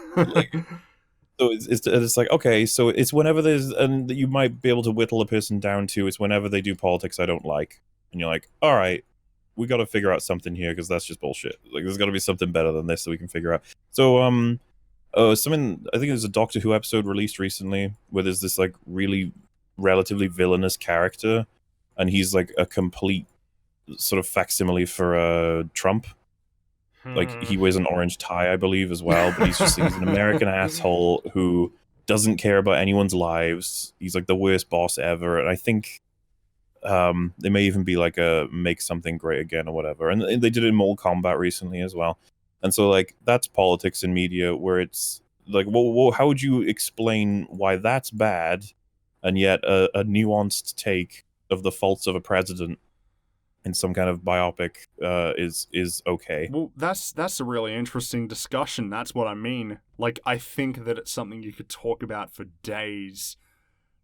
So it's like, okay, so it's whenever there's, and you might be able to whittle a person down to, it's whenever they do politics I don't like. And you're like, all right, we got to figure out something here because that's just bullshit. Like, there's got to be something better than this that we can figure out. So, I think there's a Doctor Who episode released recently where there's this, like, really relatively villainous character, and he's, like, a complete sort of facsimile for Trump. Like, he wears an orange tie, I believe, as well, but he's an American asshole who doesn't care about anyone's lives. He's like the worst boss ever, and I think there may even be like a Make Something Great Again or whatever. And they did it in Mortal Kombat recently as well. And so, like, that's politics in media where it's like, well, how would you explain why that's bad, and yet a nuanced take of the faults of a president in some kind of biopic is okay? Well, that's a really interesting discussion. That's what I mean. Like, I think that it's something you could talk about for days.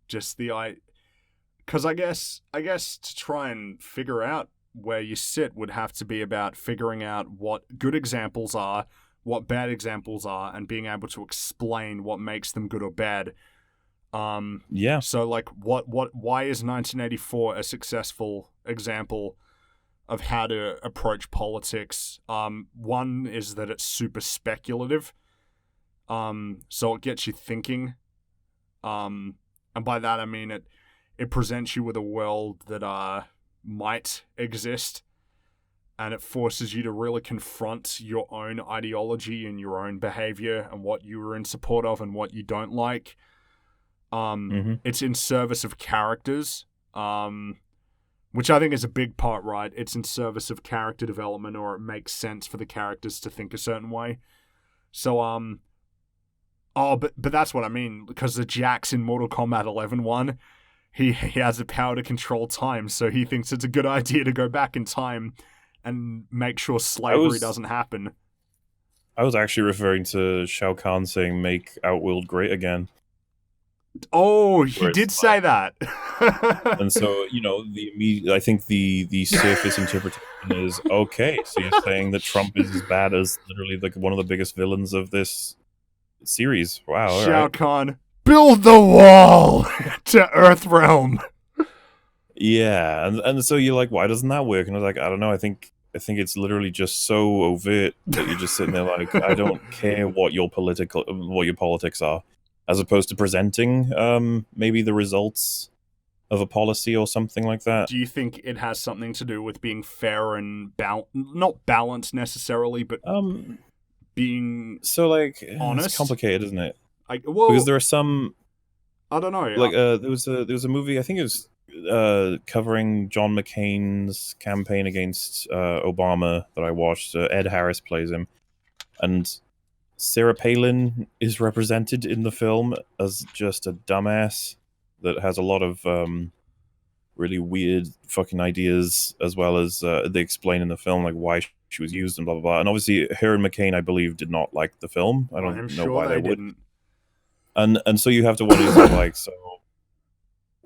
Just because I guess to try and figure out where you sit would have to be about figuring out what good examples are, what bad examples are, and being able to explain what makes them good or bad. Yeah. So, like, why is 1984 a successful example of how to approach politics? One is that it's super speculative. So it gets you thinking. And by that I mean it presents you with a world that might exist, and it forces you to really confront your own ideology and your own behavior and what you are in support of and what you don't like. It's in service of characters, which I think is a big part, right? It's in service of character development, or it makes sense for the characters to think a certain way. So, but that's what I mean, because the Jax in Mortal Kombat 11 one, he has the power to control time, so he thinks it's a good idea to go back in time and make sure slavery doesn't happen. I was actually referring to Shao Kahn saying, "Make Outworld great again." Oh, he did say that. And so, I think the surface interpretation is, okay, so you're saying that Trump is as bad as literally like one of the biggest villains of this series. Wow. Shao Kahn, build the wall to Earthrealm. Yeah, and so you're like, why doesn't that work? And I was like, I don't know, I think I think it's literally just so overt that you're just sitting there like, I don't care what your politics are, as opposed to presenting maybe the results of a policy or something like that. Do you think it has something to do with being fair and not balanced necessarily, but being So like honest? it's complicated, isn't it? Well, Because there are some I don't know. like there was a movie, I think it was covering John McCain's campaign against Obama that I watched. Ed Harris plays him, and Sarah Palin is represented in the film as just a dumbass that has a lot of really weird fucking ideas, as well as they explain in the film like why she was used and blah blah blah. And obviously, her and McCain, I believe, did not like the film. I don't know why they would. Didn't. And so you have to wonder, like, so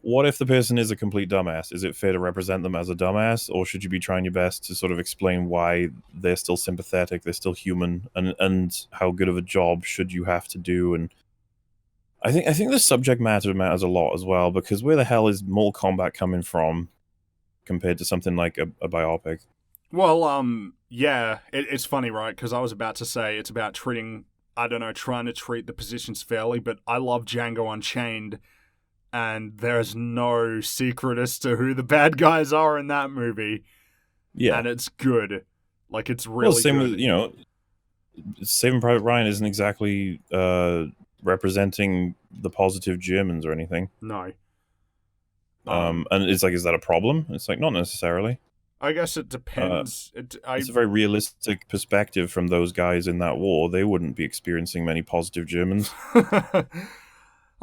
what if the person is a complete dumbass? Is it fair to represent them as a dumbass, or should you be trying your best to sort of explain why they're still sympathetic, they're still human, and how good of a job should you have to do? And I think the subject matter matters a lot as well, because where the hell is Mortal Kombat coming from compared to something like a biopic? Well, yeah, it's funny, right? Because I was about to say it's about trying to treat the positions fairly, but I love Django Unchained, and there's no secret as to who the bad guys are in that movie. Yeah. And it's good. Like, it's really same good. with, you know, Saving Private Ryan isn't exactly representing the positive Germans or anything. No. And it's like, is that a problem? It's like, not necessarily. I guess it depends. It's a very realistic perspective from those guys in that war. They wouldn't be experiencing many positive Germans.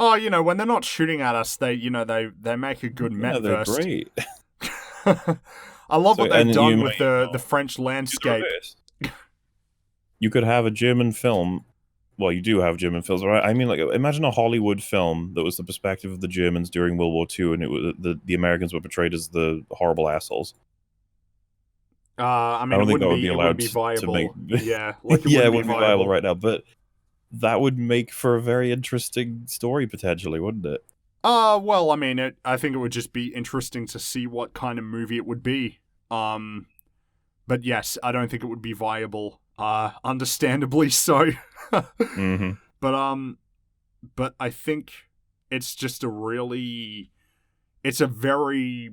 Oh, you know, when they're not shooting at us, they make a good Met they're verse. great. I love what they've done with the French landscape. You could have a German film. Well, you do have German films, right? I mean, like, imagine a Hollywood film that was the perspective of the Germans during World War II, and it was the Americans were portrayed as the horrible assholes. I mean, I don't think that would be it allowed wouldn't be viable. to make. Yeah, like yeah, it wouldn't be viable right now, but that would make for a very interesting story potentially, wouldn't it? Well, I mean, I think it would just be interesting to see what kind of movie it would be. But yes, I don't think it would be viable. Understandably so. Mm-hmm. But I think it's just it's a very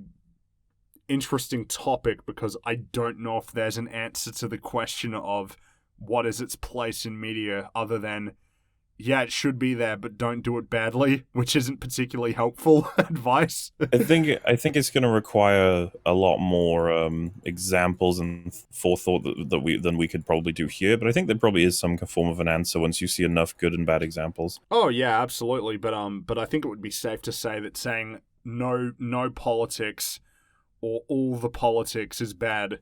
interesting topic, because I don't know if there's an answer to the question of what is its place in media, other than, yeah, it should be there, but don't do it badly, which isn't particularly helpful advice. I think it's going to require a lot more examples and forethought than we could probably do here. But I think there probably is some form of an answer once you see enough good and bad examples. Oh yeah, absolutely. But I think it would be safe to say that saying no politics or all the politics is bad.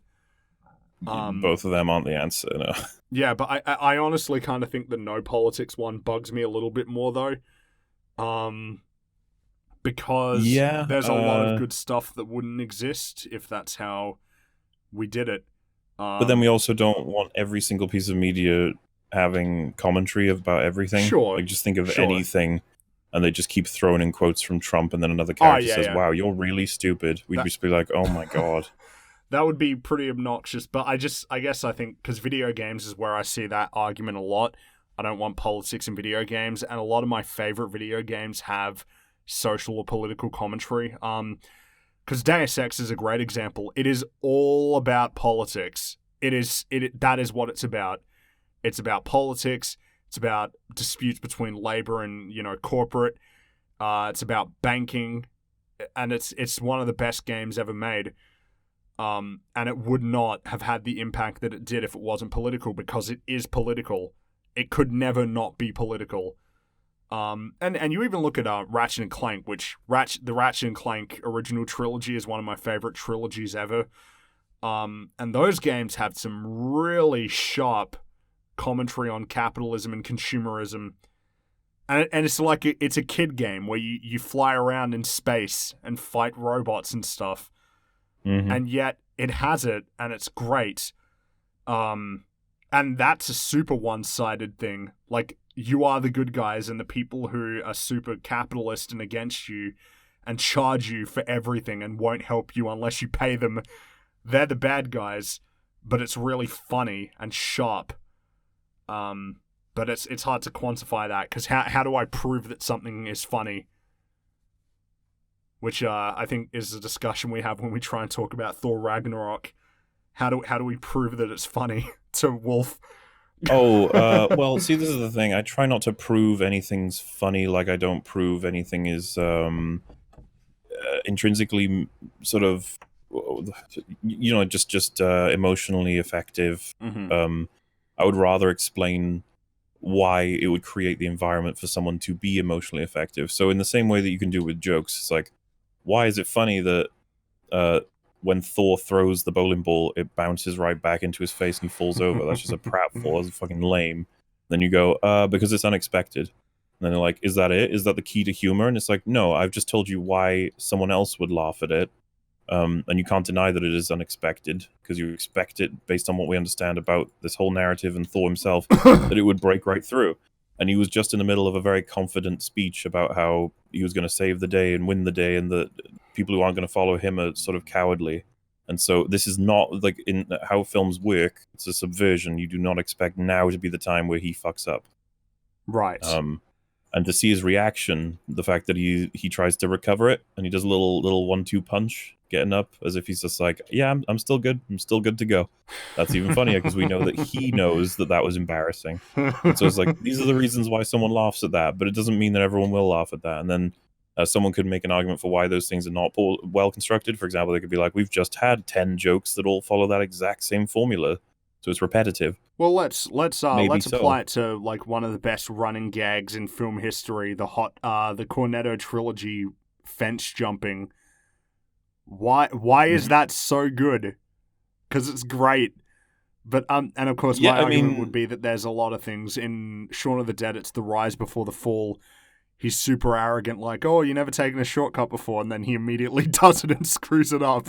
Both of them aren't the answer, no. Yeah, but I honestly kind of think the no politics one bugs me a little bit more, though. Because there's a lot of good stuff that wouldn't exist if that's how we did it. But then we also don't want every single piece of media having commentary about everything. Sure. Like, just think of anything, and they just keep throwing in quotes from Trump, and then another character says, wow, you're really stupid. We'd just be like, oh my god. That would be pretty obnoxious, but I guess I think, because video games is where I see that argument a lot. I don't want politics in video games, and a lot of my favorite video games have social or political commentary. Because Deus Ex is a great example. It is all about politics. That is what it's about. It's about politics. It's about disputes between labor and, you know, corporate. It's about banking, and it's one of the best games ever made. And it would not have had the impact that it did if it wasn't political, because it is political. It could never not be political. And you even look at Ratchet and Clank, which the Ratchet and Clank original trilogy is one of my favorite trilogies ever. And those games have some really sharp commentary on capitalism and consumerism. And it's like it's a kid game where you fly around in space and fight robots and stuff. Mm-hmm. And yet it has it, and it's great. And that's a super one-sided thing. Like, you are the good guys, and the people who are super capitalist and against you and charge you for everything and won't help you unless you pay them, they're the bad guys. but it's really funny and sharp. But it's hard to quantify that, because how do I prove that something is funny? Which I think is a discussion we have when we try and talk about Thor Ragnarok. How do we prove that it's funny to Wolf? Well, see, this is the thing. I try not to prove anything's funny, like I don't prove anything is intrinsically sort of, just emotionally effective. Mm-hmm. I would rather explain why it would create the environment for someone to be emotionally effective. So in the same way that you can do with jokes, it's like, why is it funny that when Thor throws the bowling ball, it bounces right back into his face and he falls over? That's just a pratfall. That's fucking lame. Then you go, because it's unexpected. And then they're like, is that it? Is that the key to humor? And it's like, no, I've just told you why someone else would laugh at it. And you can't deny that it is unexpected, because you expect it based on what we understand about this whole narrative and Thor himself, that it would break right through. And he was just in the middle of a very confident speech about how he was going to save the day and win the day, and the people who aren't going to follow him are sort of cowardly. And so this is not like in how films work. It's a subversion. You do not expect now to be the time where he fucks up. Right. And to see his reaction, the fact that he tries to recover it, and he does a little 1-2 punch, getting up as if he's just like, yeah, I'm still good. I'm still good to go. That's even funnier, because we know that he knows that was embarrassing. And so it's like, these are the reasons why someone laughs at that, but it doesn't mean that everyone will laugh at that. And then someone could make an argument for why those things are not well constructed. For example, they could be like, we've just had 10 jokes that all follow that exact same formula, so it's repetitive. Well, let's apply it to like one of the best running gags in film history, the Cornetto trilogy fence jumping. Why is that so good? Because it's great. But and of course my argument would be that there's a lot of things in Shaun of the Dead. It's the rise before the fall. He's super arrogant, like, oh, you never taken a shortcut before, and then he immediately does it and screws it up.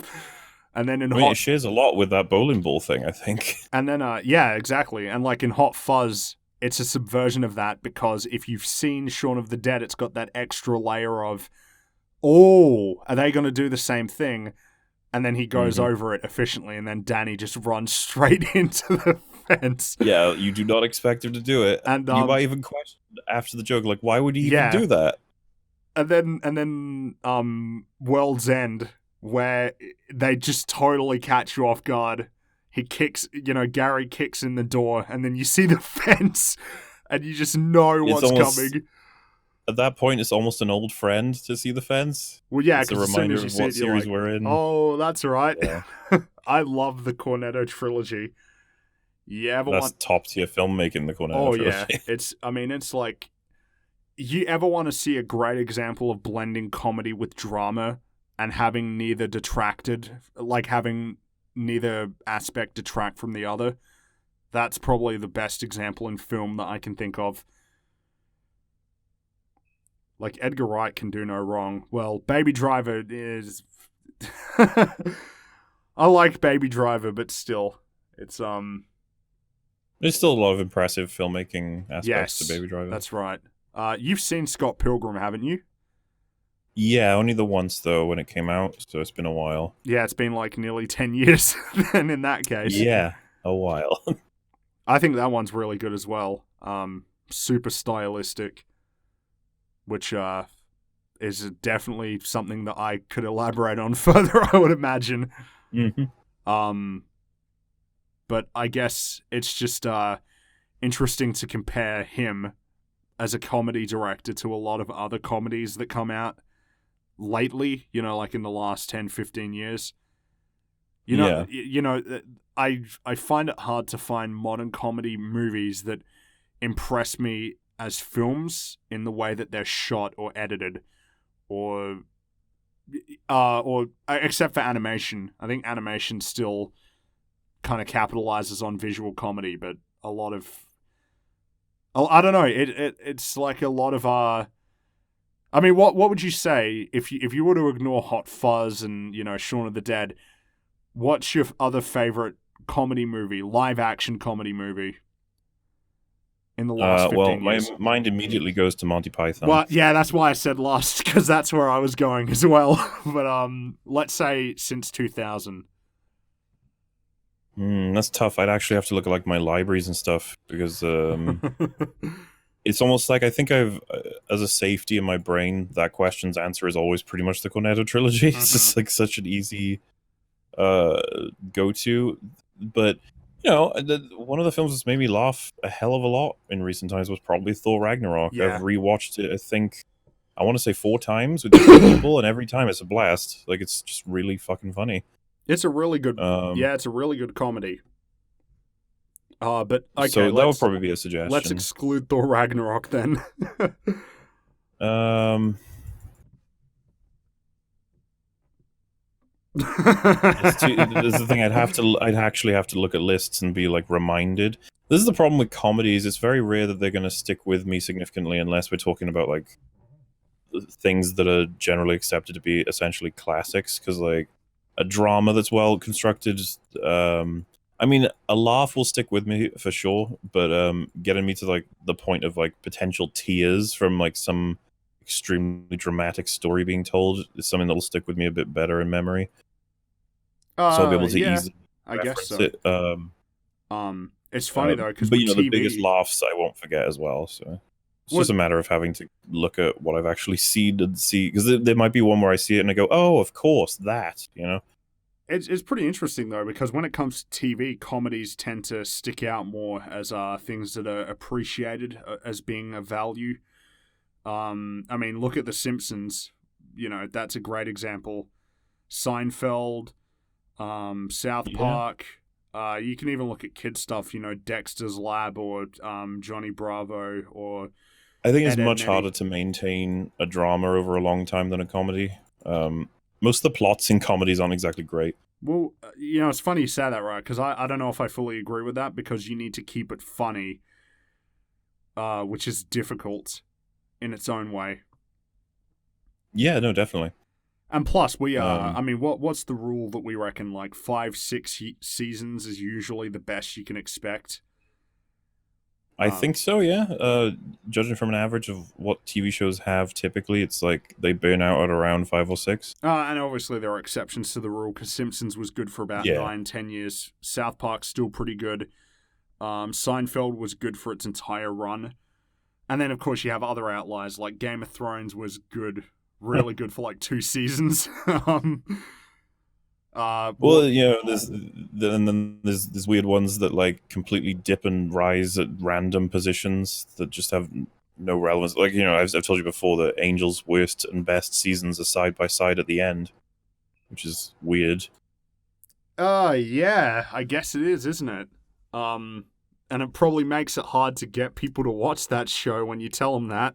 And then it shares a lot with that bowling ball thing, I think. And then, yeah, exactly. And like in Hot Fuzz, it's a subversion of that, because if you've seen Shaun of the Dead, it's got that extra layer of, oh, are they going to do the same thing? And then he goes over it efficiently, and then Danny just runs straight into the fence. Yeah, you do not expect him to do it. And you might even question after the joke, like, why would he even do that? And then World's End, where they just totally catch you off guard. He kicks, Gary kicks in the door, and then you see the fence, and you just know what's coming. At that point, it's almost an old friend to see the fence. Well, yeah, it's a reminder of what series we're in. Oh, that's right. Yeah. I love the Cornetto trilogy. That's top tier filmmaking, the Cornetto trilogy. Yeah, it's like, you ever want to see a great example of blending comedy with drama and having neither aspect detract from the other? That's probably the best example in film that I can think of. Like, Edgar Wright can do no wrong. Well, Baby Driver is... I like Baby Driver, but still, it's There's still a lot of impressive filmmaking aspects to Baby Driver. That's right. You've seen Scott Pilgrim, haven't you? Yeah, only the once, though, when it came out, so it's been a while. Yeah, it's been like nearly 10 years then in that case. Yeah, a while. I think that one's really good as well. Super stylistic, which is definitely something that I could elaborate on further, I would imagine. Mm-hmm. But I guess it's just interesting to compare him as a comedy director to a lot of other comedies that come out lately, like in the last 10, 15 years. I find it hard to find modern comedy movies that impress me as films in the way that they're shot or edited, or except for animation. I think animation still kind of capitalizes on visual comedy, but a lot of, I don't know, it's like a lot of what would you say if you were to ignore Hot Fuzz and Shaun of the Dead? What's your other favorite comedy movie, live action comedy movie in the last 15 years? My mind immediately goes to Monty Python. Well, yeah, that's why I said Lost, because that's where I was going as well. But let's say since 2000. That's tough. I'd actually have to look at like my libraries and stuff because it's almost like I think I've, as a safety in my brain, that question's answer is always pretty much the Cornetto trilogy. It's just like such an easy uh go-to. But one of the films that's made me laugh a hell of a lot in recent times was probably Thor Ragnarok. Yeah. I've rewatched it, I think, I want to say 4 times with different people, and every time it's a blast. Like, it's just really fucking funny. It's a really good, Um, it's a really good comedy. But okay, so that would probably be a suggestion. let's exclude Thor Ragnarok then. This is the thing. I'd actually have to look at lists and be like reminded. This is the problem with comedies. It's very rare that they're going to stick with me significantly unless we're talking about like things that are generally accepted to be essentially classics. Because like a drama that's well constructed, I mean, a laugh will stick with me for sure. But getting me to like the point of like potential tears from like some extremely dramatic story being told is something that'll stick with me a bit better in memory. So I'll be able to easily I guess reference so. it. It's funny though because but TV, the biggest laughs I won't forget as well. So it's just a matter of having to look at what I've actually seen and see, because there might be one where I see it and I go, "Oh, of course, that," It's pretty interesting though because when it comes to TV, comedies tend to stick out more as things that are appreciated as being of value. I mean, look at The Simpsons. That's a great example. Seinfeld, South Park. You can even look at kid stuff. Dexter's Lab or Johnny Bravo or. I think it's much harder to maintain a drama over a long time than a comedy. Most of the plots in comedies aren't exactly great. Well, it's funny you say that, right? Because I don't know if I fully agree with that because you need to keep it funny, which is difficult in its own way. Yeah, no, definitely. And plus, I mean, what's the rule that we reckon? Like 5-6 seasons is usually the best you can expect. I think so, yeah. Judging from an average of what TV shows have, typically it's like they burn out at around 5 or 6. And obviously there are exceptions to the rule because Simpsons was good for about 9-10 years. South Park's still pretty good. Seinfeld was good for its entire run. And then, of course, you have other outliers, like Game of Thrones was good, really good for like 2 seasons. There's weird ones that like completely dip and rise at random positions that just have no relevance. Like, I've told you before that Angel's worst and best seasons are side by side at the end, which is weird. Yeah, I guess it is, isn't it? And it probably makes it hard to get people to watch that show when you tell them that.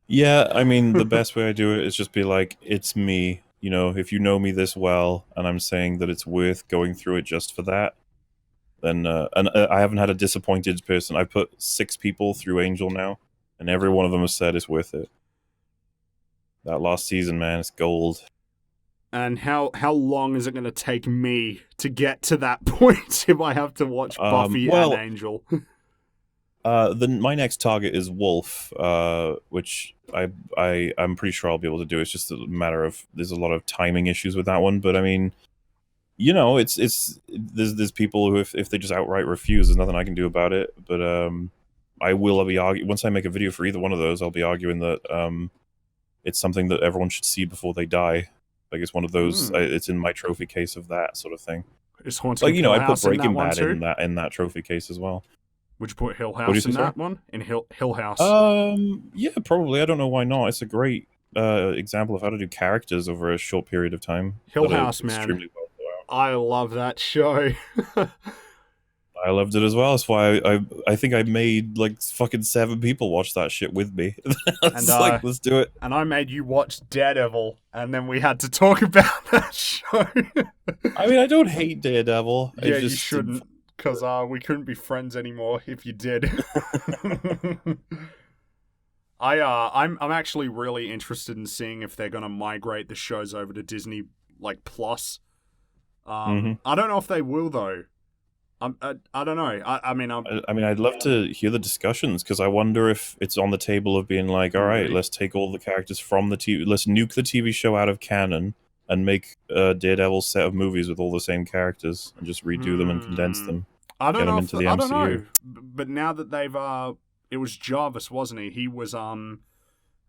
Yeah, I mean, the best way I do it is just be like, it's me. If you know me this well, and I'm saying that it's worth going through it just for that, then I haven't had a disappointed person. I put 6 people through Angel now, and every one of them has said it's worth it. That last season, man, it's gold. And how long is it going to take me to get to that point if I have to watch Buffy and Angel? My next target is Wolf, which I'm pretty sure I'll be able to do. It's just a matter of there's a lot of timing issues with that one. But I mean, there's people who if they just outright refuse, there's nothing I can do about it. But I will be arguing once I make a video for either one of those. I'll be arguing that it's something that everyone should see before they die. Like it's one of those. It's in my trophy case of that sort of thing. Is Haunting Hill House I put Breaking Bad in that trophy case as well. Would you put Hill House in that one? In Hill House? Yeah, probably. I don't know why not. It's a great example of how to do characters over a short period of time. Hill House, man. I love that show. I loved it as well. That's why I think I made like fucking 7 people watch that shit with me. Let's do it. And I made you watch Daredevil, and then we had to talk about that show. I mean, I don't hate Daredevil. Yeah, you shouldn't, because we couldn't be friends anymore if you did. I'm actually really interested in seeing if they're gonna migrate the shows over to Disney Plus. I don't know if they will though. I don't know. I mean, I'd love to hear the discussions because I wonder if it's on the table of being like, all right, let's take all the characters from the TV, let's nuke the TV show out of canon, and make a Daredevil set of movies with all the same characters and just redo them and condense them. I don't Get them know. into the I don't MCU. know. But now that they've it was Jarvis, wasn't he? He was a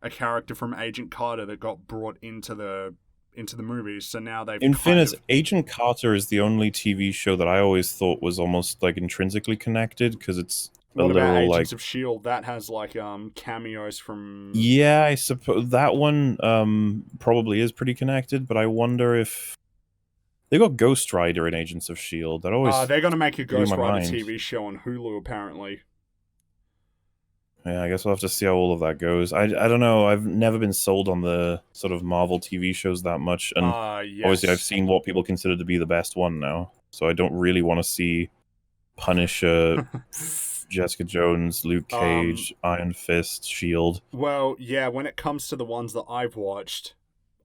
character from Agent Carter that got brought into the movies. So now they've In kind fairness, of... Agent Carter is the only TV show that I always thought was almost like intrinsically connected because it's a What about literal like. Agents of Shield? That has like cameos from... Yeah, I suppose that one probably is pretty connected, but I wonder if they got Ghost Rider in Agents of Shield. That always they're gonna make a blew Ghost my Rider mind. TV show on Hulu apparently. Yeah, I guess we'll have to see how all of that goes. I don't know. I've never been sold on the sort of Marvel TV shows that much, and Yes. obviously I've seen what people consider to be the best one now, so I don't really want to see Punisher, Jessica Jones, Luke Cage, Iron Fist, Shield. Well, yeah, when it comes to the ones that I've watched,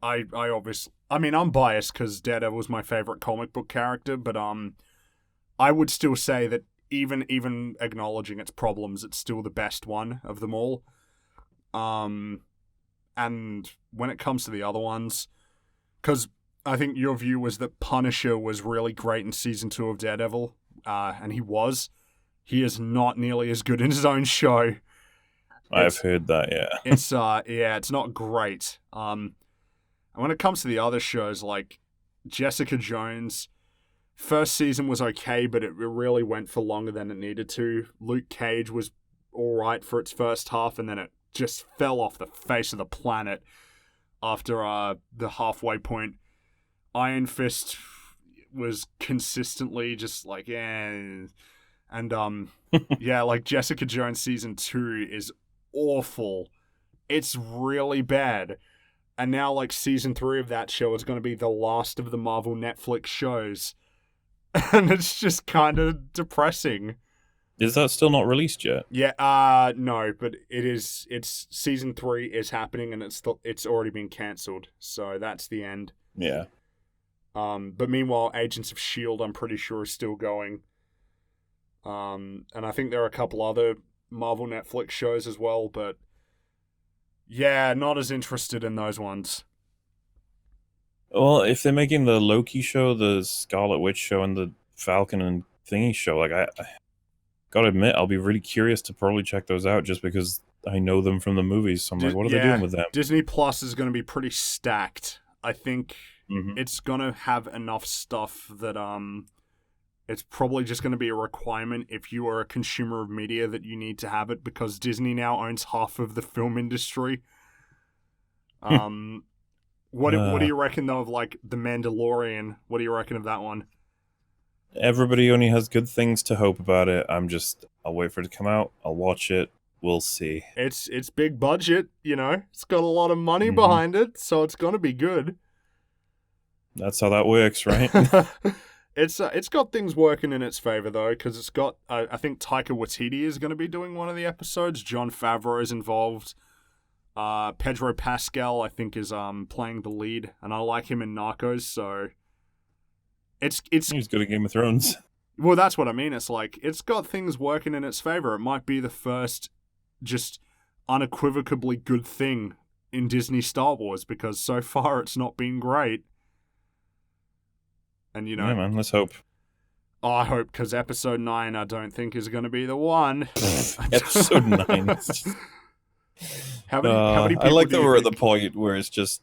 I obviously... I mean, I'm biased because Daredevil was my favorite comic book character, but I would still say that even acknowledging its problems, it's still the best one of them all. And when it comes to the other ones, because I think your view was that Punisher was really great in season 2 of Daredevil, and he was. He is not nearly as good in his own show. I've heard that, yeah. It's not great. And when it comes to the other shows, like Jessica Jones, first season was okay, but it really went for longer than it needed to. Luke Cage was alright for its first half, and then it just fell off the face of the planet after the halfway point. Iron Fist was consistently just like, eh. And yeah, like Jessica Jones season 2 is awful. It's really bad. And now like season 3 of that show is going to be the last of the Marvel Netflix shows. And it's just kind of depressing. Is that still not released yet? Yeah, no, but it is. It's season 3 is happening, and it's already been cancelled. So that's the end. Yeah. But meanwhile, Agents of Shield, I'm pretty sure, is still going. And I think there are a couple other Marvel Netflix shows as well, but yeah, not as interested in those ones. Well, if they're making the Loki show, the Scarlet Witch show, and the Falcon and Thingy show, like I gotta admit, I'll be really curious to probably check those out just because I know them from the movies. So I'm like, what are they doing with them? Disney Plus is going to be pretty stacked. I think it's going to have enough stuff that it's probably just going to be a requirement if you are a consumer of media that you need to have it, because Disney now owns half of the film industry. What do you reckon though of like The Mandalorian? What do you reckon of that one? Everybody only has good things to hope about it. I'll wait for it to come out. I'll watch it. We'll see. It's big budget, you know. It's got a lot of money behind it, so it's gonna be good. That's how that works, right? It's got things working in its favor though, because it's got I think Taika Waititi is going to be doing one of the episodes. Jon Favreau is involved. Pedro Pascal I think is playing the lead, and I like him in Narcos, so it's He's good at Game of Thrones. Well, that's what I mean. It's like it's got things working in its favor. It might be the first just unequivocally good thing in Disney Star Wars, because so far it's not been great. And you know, yeah, man, let's hope. Oh, I hope, because episode 9 I don't think is going to be the one. Episode 9. How many people I like that we're think... at the point where it's just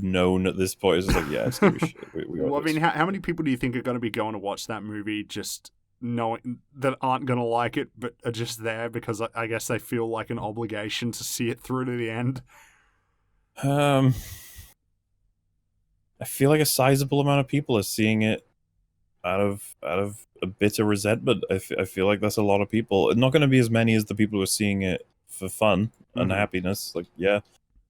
known at this point. It's just like, yeah, it's gonna be shit. Well, I mean, how many people do you think are going to be going to watch that movie just knowing that aren't going to like it, but are just there because I guess they feel like an obligation to see it through to the end? I feel like a sizable amount of people are seeing it out of a bit of resentment. I feel like that's a lot of people. Not going to be as many as the people who are seeing it for fun and happiness. Like, yeah,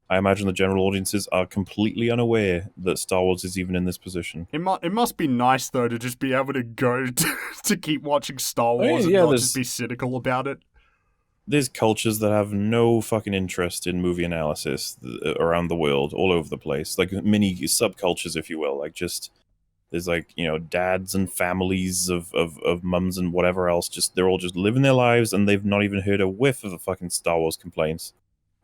I imagine the general audiences are completely unaware that Star Wars is even in this position. It must be nice though to just be able to go to keep watching Star Wars and not just be cynical about it. There's cultures that have no fucking interest in movie analysis around the world, all over the place. Like mini subcultures, if you will. Like just there's like, you know, dads and families of mums and whatever else. Just they're all just living their lives, and they've not even heard a whiff of the fucking Star Wars complaints.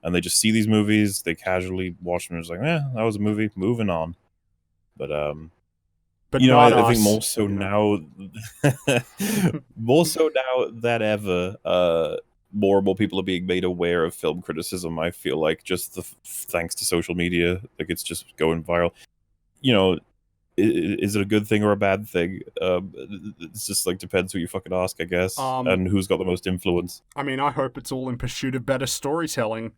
And they just see these movies, they casually watch them, and it's like, that was a movie, moving on. But you know, not I think us, more so now, more so now than ever, more and more people are being made aware of film criticism. I feel like just thanks to social media, like it's just going viral. You know, is it a good thing or a bad thing? It's just like depends who you fucking ask, I guess, and who's got the most influence. I mean, I hope it's all in pursuit of better storytelling.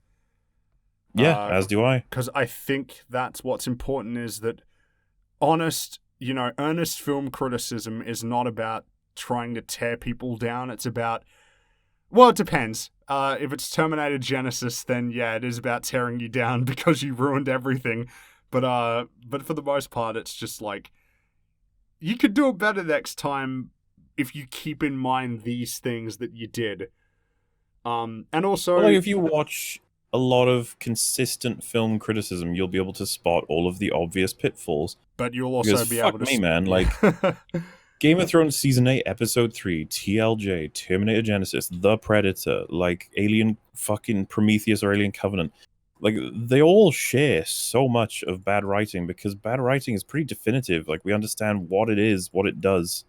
Yeah, as do I. Because I think that's what's important, is that earnest film criticism is not about trying to tear people down. It's about, well, it depends. If it's Terminator Genesis, then yeah, it is about tearing you down because you ruined everything. But for the most part, it's just like, you could do it better next time if you keep in mind these things that you did. And also, well, like if you watch a lot of consistent film criticism, you'll be able to spot all of the obvious pitfalls. But you'll also be able to... Fuck me, man, like... Game of Thrones Season 8, Episode 3, TLJ, Terminator Genesis, The Predator, like Alien fucking Prometheus or Alien Covenant. Like, they all share so much of bad writing, because bad writing is pretty definitive. Like, we understand what it is, what it does.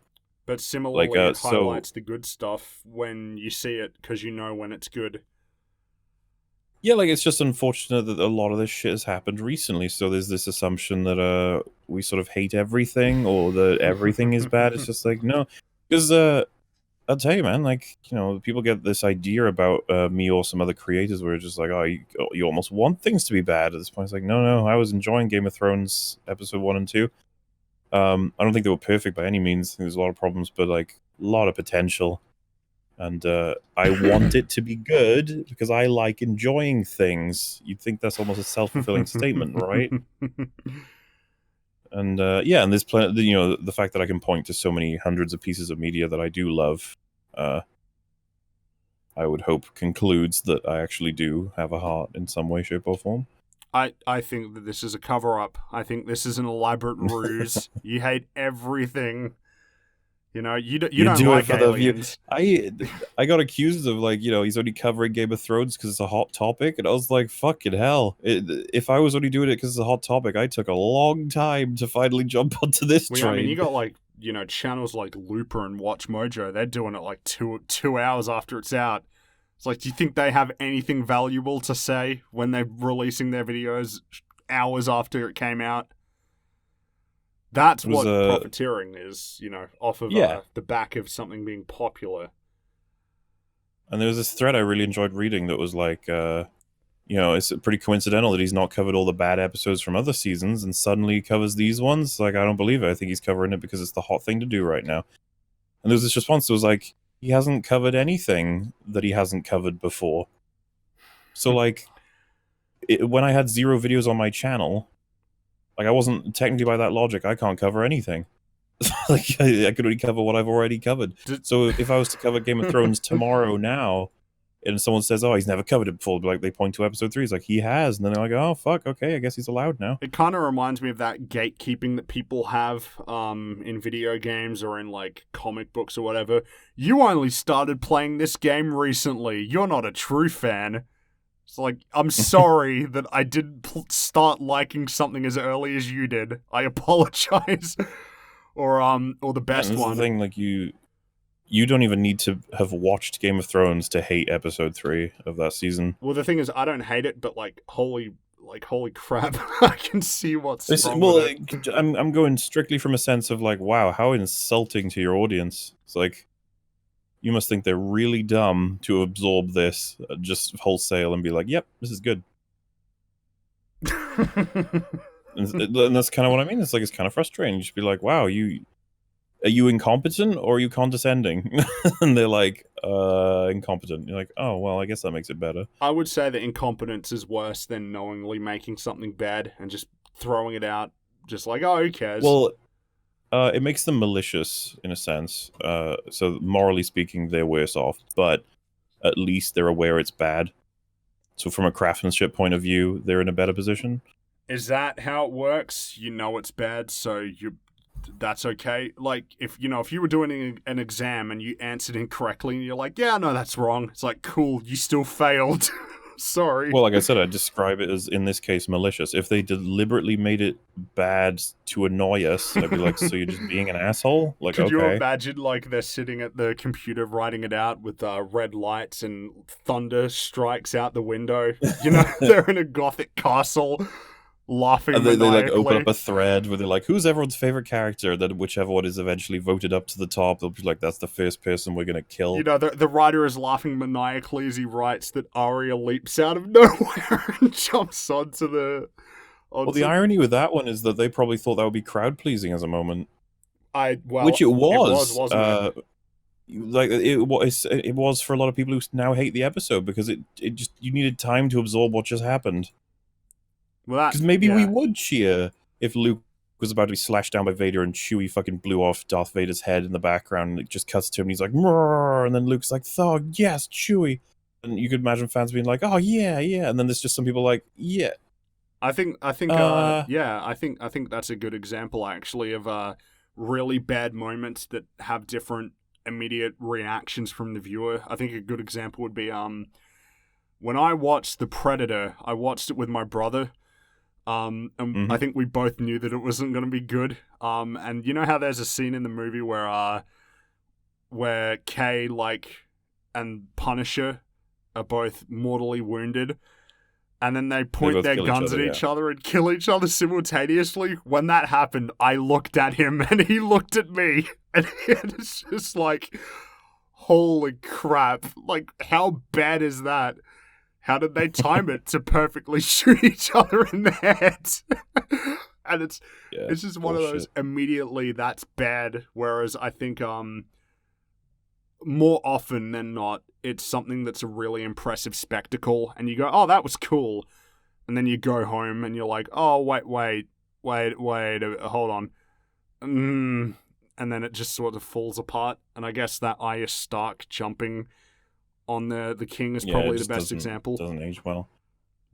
But similarly, it highlights the good stuff when you see it, because you know when it's good. Yeah, like, it's just unfortunate that a lot of this shit has happened recently, so there's this assumption that we sort of hate everything, or that everything is bad. It's just like, no. Because, I'll tell you, man, like, you know, people get this idea about me or some other creators where it's just like, oh, you almost want things to be bad at this point. It's like, no, I was enjoying Game of Thrones Episode 1 and 2. I don't think they were perfect by any means. There's a lot of problems, but, like, a lot of potential. And I want it to be good because I like enjoying things. You'd think that's almost a self-fulfilling statement, right? And yeah, and there's plenty. You know, the fact that I can point to so many hundreds of pieces of media that I do love, I would hope concludes that I actually do have a heart in some way, shape, or form. I think that this is a cover-up. I think this is an elaborate ruse. You hate everything. You know, you don't like aliens. I got accused of, like, you know, he's only covering Game of Thrones because it's a hot topic, and I was like, fucking hell. If I was only doing it because it's a hot topic, I took a long time to finally jump onto this train. I mean, you got, like, you know, channels like Looper and Watch Mojo. They're doing it like two hours after it's out. It's like, do you think they have anything valuable to say when they're releasing their videos hours after it came out? That's what profiteering is, you know, off of the back of something being popular. And there was this thread I really enjoyed reading that was like, you know, it's pretty coincidental that he's not covered all the bad episodes from other seasons and suddenly covers these ones. Like, I don't believe it. I think he's covering it because it's the hot thing to do right now. And there was this response that was like, he hasn't covered anything that he hasn't covered before. So, like, when I had 0 videos on my channel... Like, I wasn't, technically by that logic, I can't cover anything. Like, I could only cover what I've already covered. So if I was to cover Game of Thrones tomorrow now, and someone says, oh, he's never covered it before, like, they point to Episode 3, it's like, he has. And then they're like, oh, fuck, okay, I guess he's allowed now. It kind of reminds me of that gatekeeping that people have in video games or in, like, comic books or whatever. You only started playing this game recently. You're not a true fan. It's like, I'm sorry that I didn't start liking something as early as you did. I apologize. Or the best one. The thing, like, you don't even need to have watched Game of Thrones to hate Episode 3 of that season. Well, the thing is, I don't hate it, but like holy crap, I can see what's wrong with it. I'm going strictly from a sense of like, wow, how insulting to your audience. It's like, you must think they're really dumb to absorb this just wholesale and be like, yep, this is good. And that's kind of what I mean. It's like, it's kind of frustrating. You just be like, wow, are you incompetent or are you condescending? And they're like, incompetent. You're like, oh, well, I guess that makes it better. I would say that incompetence is worse than knowingly making something bad and just throwing it out. Just like, oh, who cares? Well, it makes them malicious in a sense. So morally speaking, they're worse off, but at least they're aware it's bad. So from a craftsmanship point of view, they're in a better position. Is that how it works? You know it's bad, so that's okay. Like, if you were doing an exam and you answered incorrectly and you're like, yeah, no, that's wrong. It's like, cool, you still failed. Sorry. Well, like I said, I describe it as, in this case, malicious. If they deliberately made it bad to annoy us, I'd be like, so you're just being an asshole? Like, Could you okay. imagine, like, they're sitting at the computer writing it out with red lights and thunder strikes out the window? You know, they're in a gothic castle laughing And they like open maniacally. up a thread where they're like, who's everyone's favorite character? Then whichever one is eventually voted up to the top, they'll be like, that's the first person we're gonna kill. You know, the writer is laughing maniacally as he writes that Arya leaps out of nowhere and jumps onto the... Well, the irony with that one is that they probably thought that would be crowd pleasing as a moment. Which it was, wasn't it? Like it was for a lot of people who now hate the episode because it just, you needed time to absorb what just happened. Well, because maybe we would cheer if Luke was about to be slashed down by Vader and Chewie fucking blew off Darth Vader's head in the background, and it just cuts to him and he's like, "Mrrr," and then Luke's like, "Thor, yes, Chewie," and you could imagine fans being like, "Oh yeah, yeah," and then there's just some people like, "Yeah." I think that's a good example actually of really bad moments that have different immediate reactions from the viewer. I think a good example would be when I watched The Predator, I watched it with my brother. And I think we both knew that it wasn't going to be good. And you know how there's a scene in the movie where Kay, and Punisher are both mortally wounded, and then they point their guns at each other and kill each other simultaneously. When that happened, I looked at him and he looked at me, and it's just like, holy crap! Like, how bad is that? How did they time it to perfectly shoot each other in the head? And it's just one of those, immediately that's bad. Whereas I think more often than not, it's something that's a really impressive spectacle, and you go, oh, that was cool. And then you go home and you're like, oh, wait, hold on. And then it just sort of falls apart. And I guess that Arya Stark jumping on the king is probably the best example. Doesn't age well.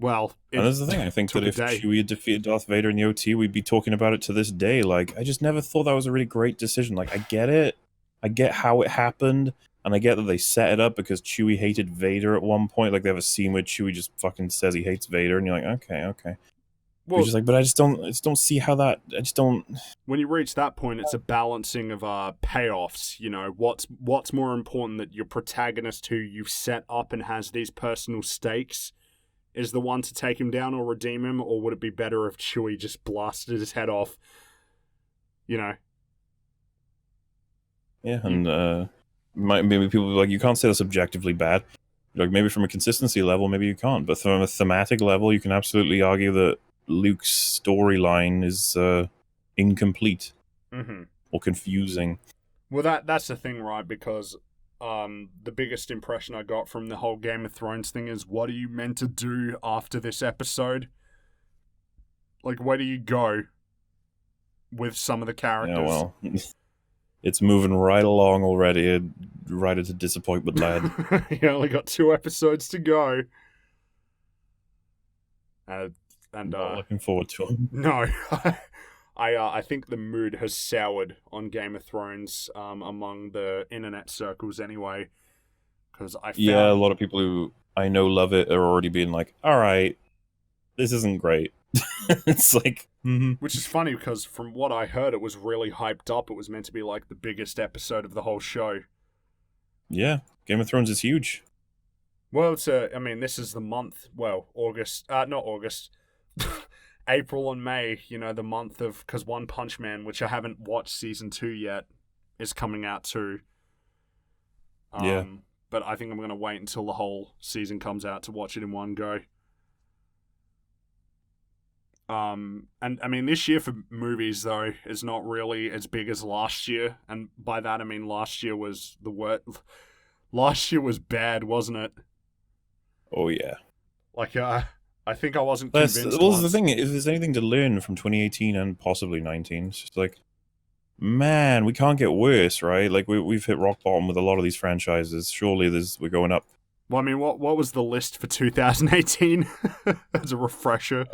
Well, and that's the thing. I think that if Chewie had defeated Darth Vader in the OT, we'd be talking about it to this day. Like, I just never thought that was a really great decision. Like, I get it. I get how it happened. And I get that they set it up because Chewie hated Vader at one point. Like, they have a scene where Chewie just fucking says he hates Vader. And you're like, okay. Well, just like, but I just don't see how that, I just don't. When you reach that point, it's a balancing of payoffs. You know, what's more important, that your protagonist who you've set up and has these personal stakes is the one to take him down or redeem him, or would it be better if Chewie just blasted his head off? You know. Yeah, and maybe people will be like, you can't say that's objectively bad. Like, maybe from a consistency level, maybe you can't, but from a thematic level, you can absolutely argue that Luke's storyline is incomplete or confusing. Well, that's the thing, right? Because the biggest impression I got from the whole Game of Thrones thing is, what are you meant to do after this episode? Like, where do you go with some of the characters? Yeah, well, it's moving right along already. Right at a disappointment, lad. You only got 2 episodes to go. And not looking forward to them. No, I think the mood has soured on Game of Thrones among the internet circles anyway. Because a lot of people who I know love it are already being like, all right, this isn't great. It's like, which is funny because from what I heard, it was really hyped up. It was meant to be like the biggest episode of the whole show. Yeah, Game of Thrones is huge. Well, this is the month. Well, not August. April and May, you know, the month of, because One Punch Man, which I haven't watched season 2 yet, is coming out too. But I think I'm going to wait until the whole season comes out to watch it in one go. And I mean, this year for movies, though, is not really as big as last year. And by that, I mean last year was the worst. Last year was bad, wasn't it? Oh, yeah. Like, I think I wasn't convinced. Well, the thing, if there's anything to learn from 2018 and possibly 19, it's just like, man, we can't get worse, right? Like, we've hit rock bottom with a lot of these franchises. Surely we're going up. Well, I mean, what was the list for 2018 as a refresher?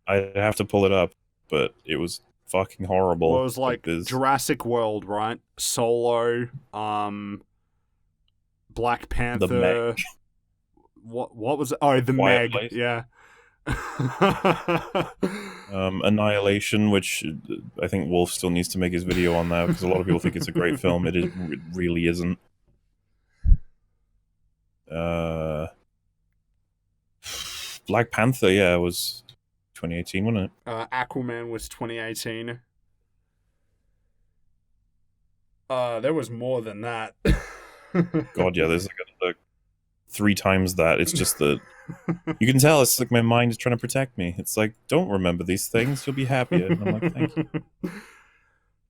I'd have to pull it up, but it was fucking horrible. Well, it was like Jurassic World, right? Solo, Black Panther. what was it? Oh, the Quiet Meg. Place. Yeah. Annihilation, which I think Wolf still needs to make his video on that because a lot of people think it's a great film. It really isn't. Black Panther, yeah, it was 2018, wasn't it? Aquaman was 2018. There was more than that. God, yeah, there's like 3 times that. It's just that you can tell it's like my mind is trying to protect me. It's like, don't remember these things, you'll be happier. And I'm like, thank you.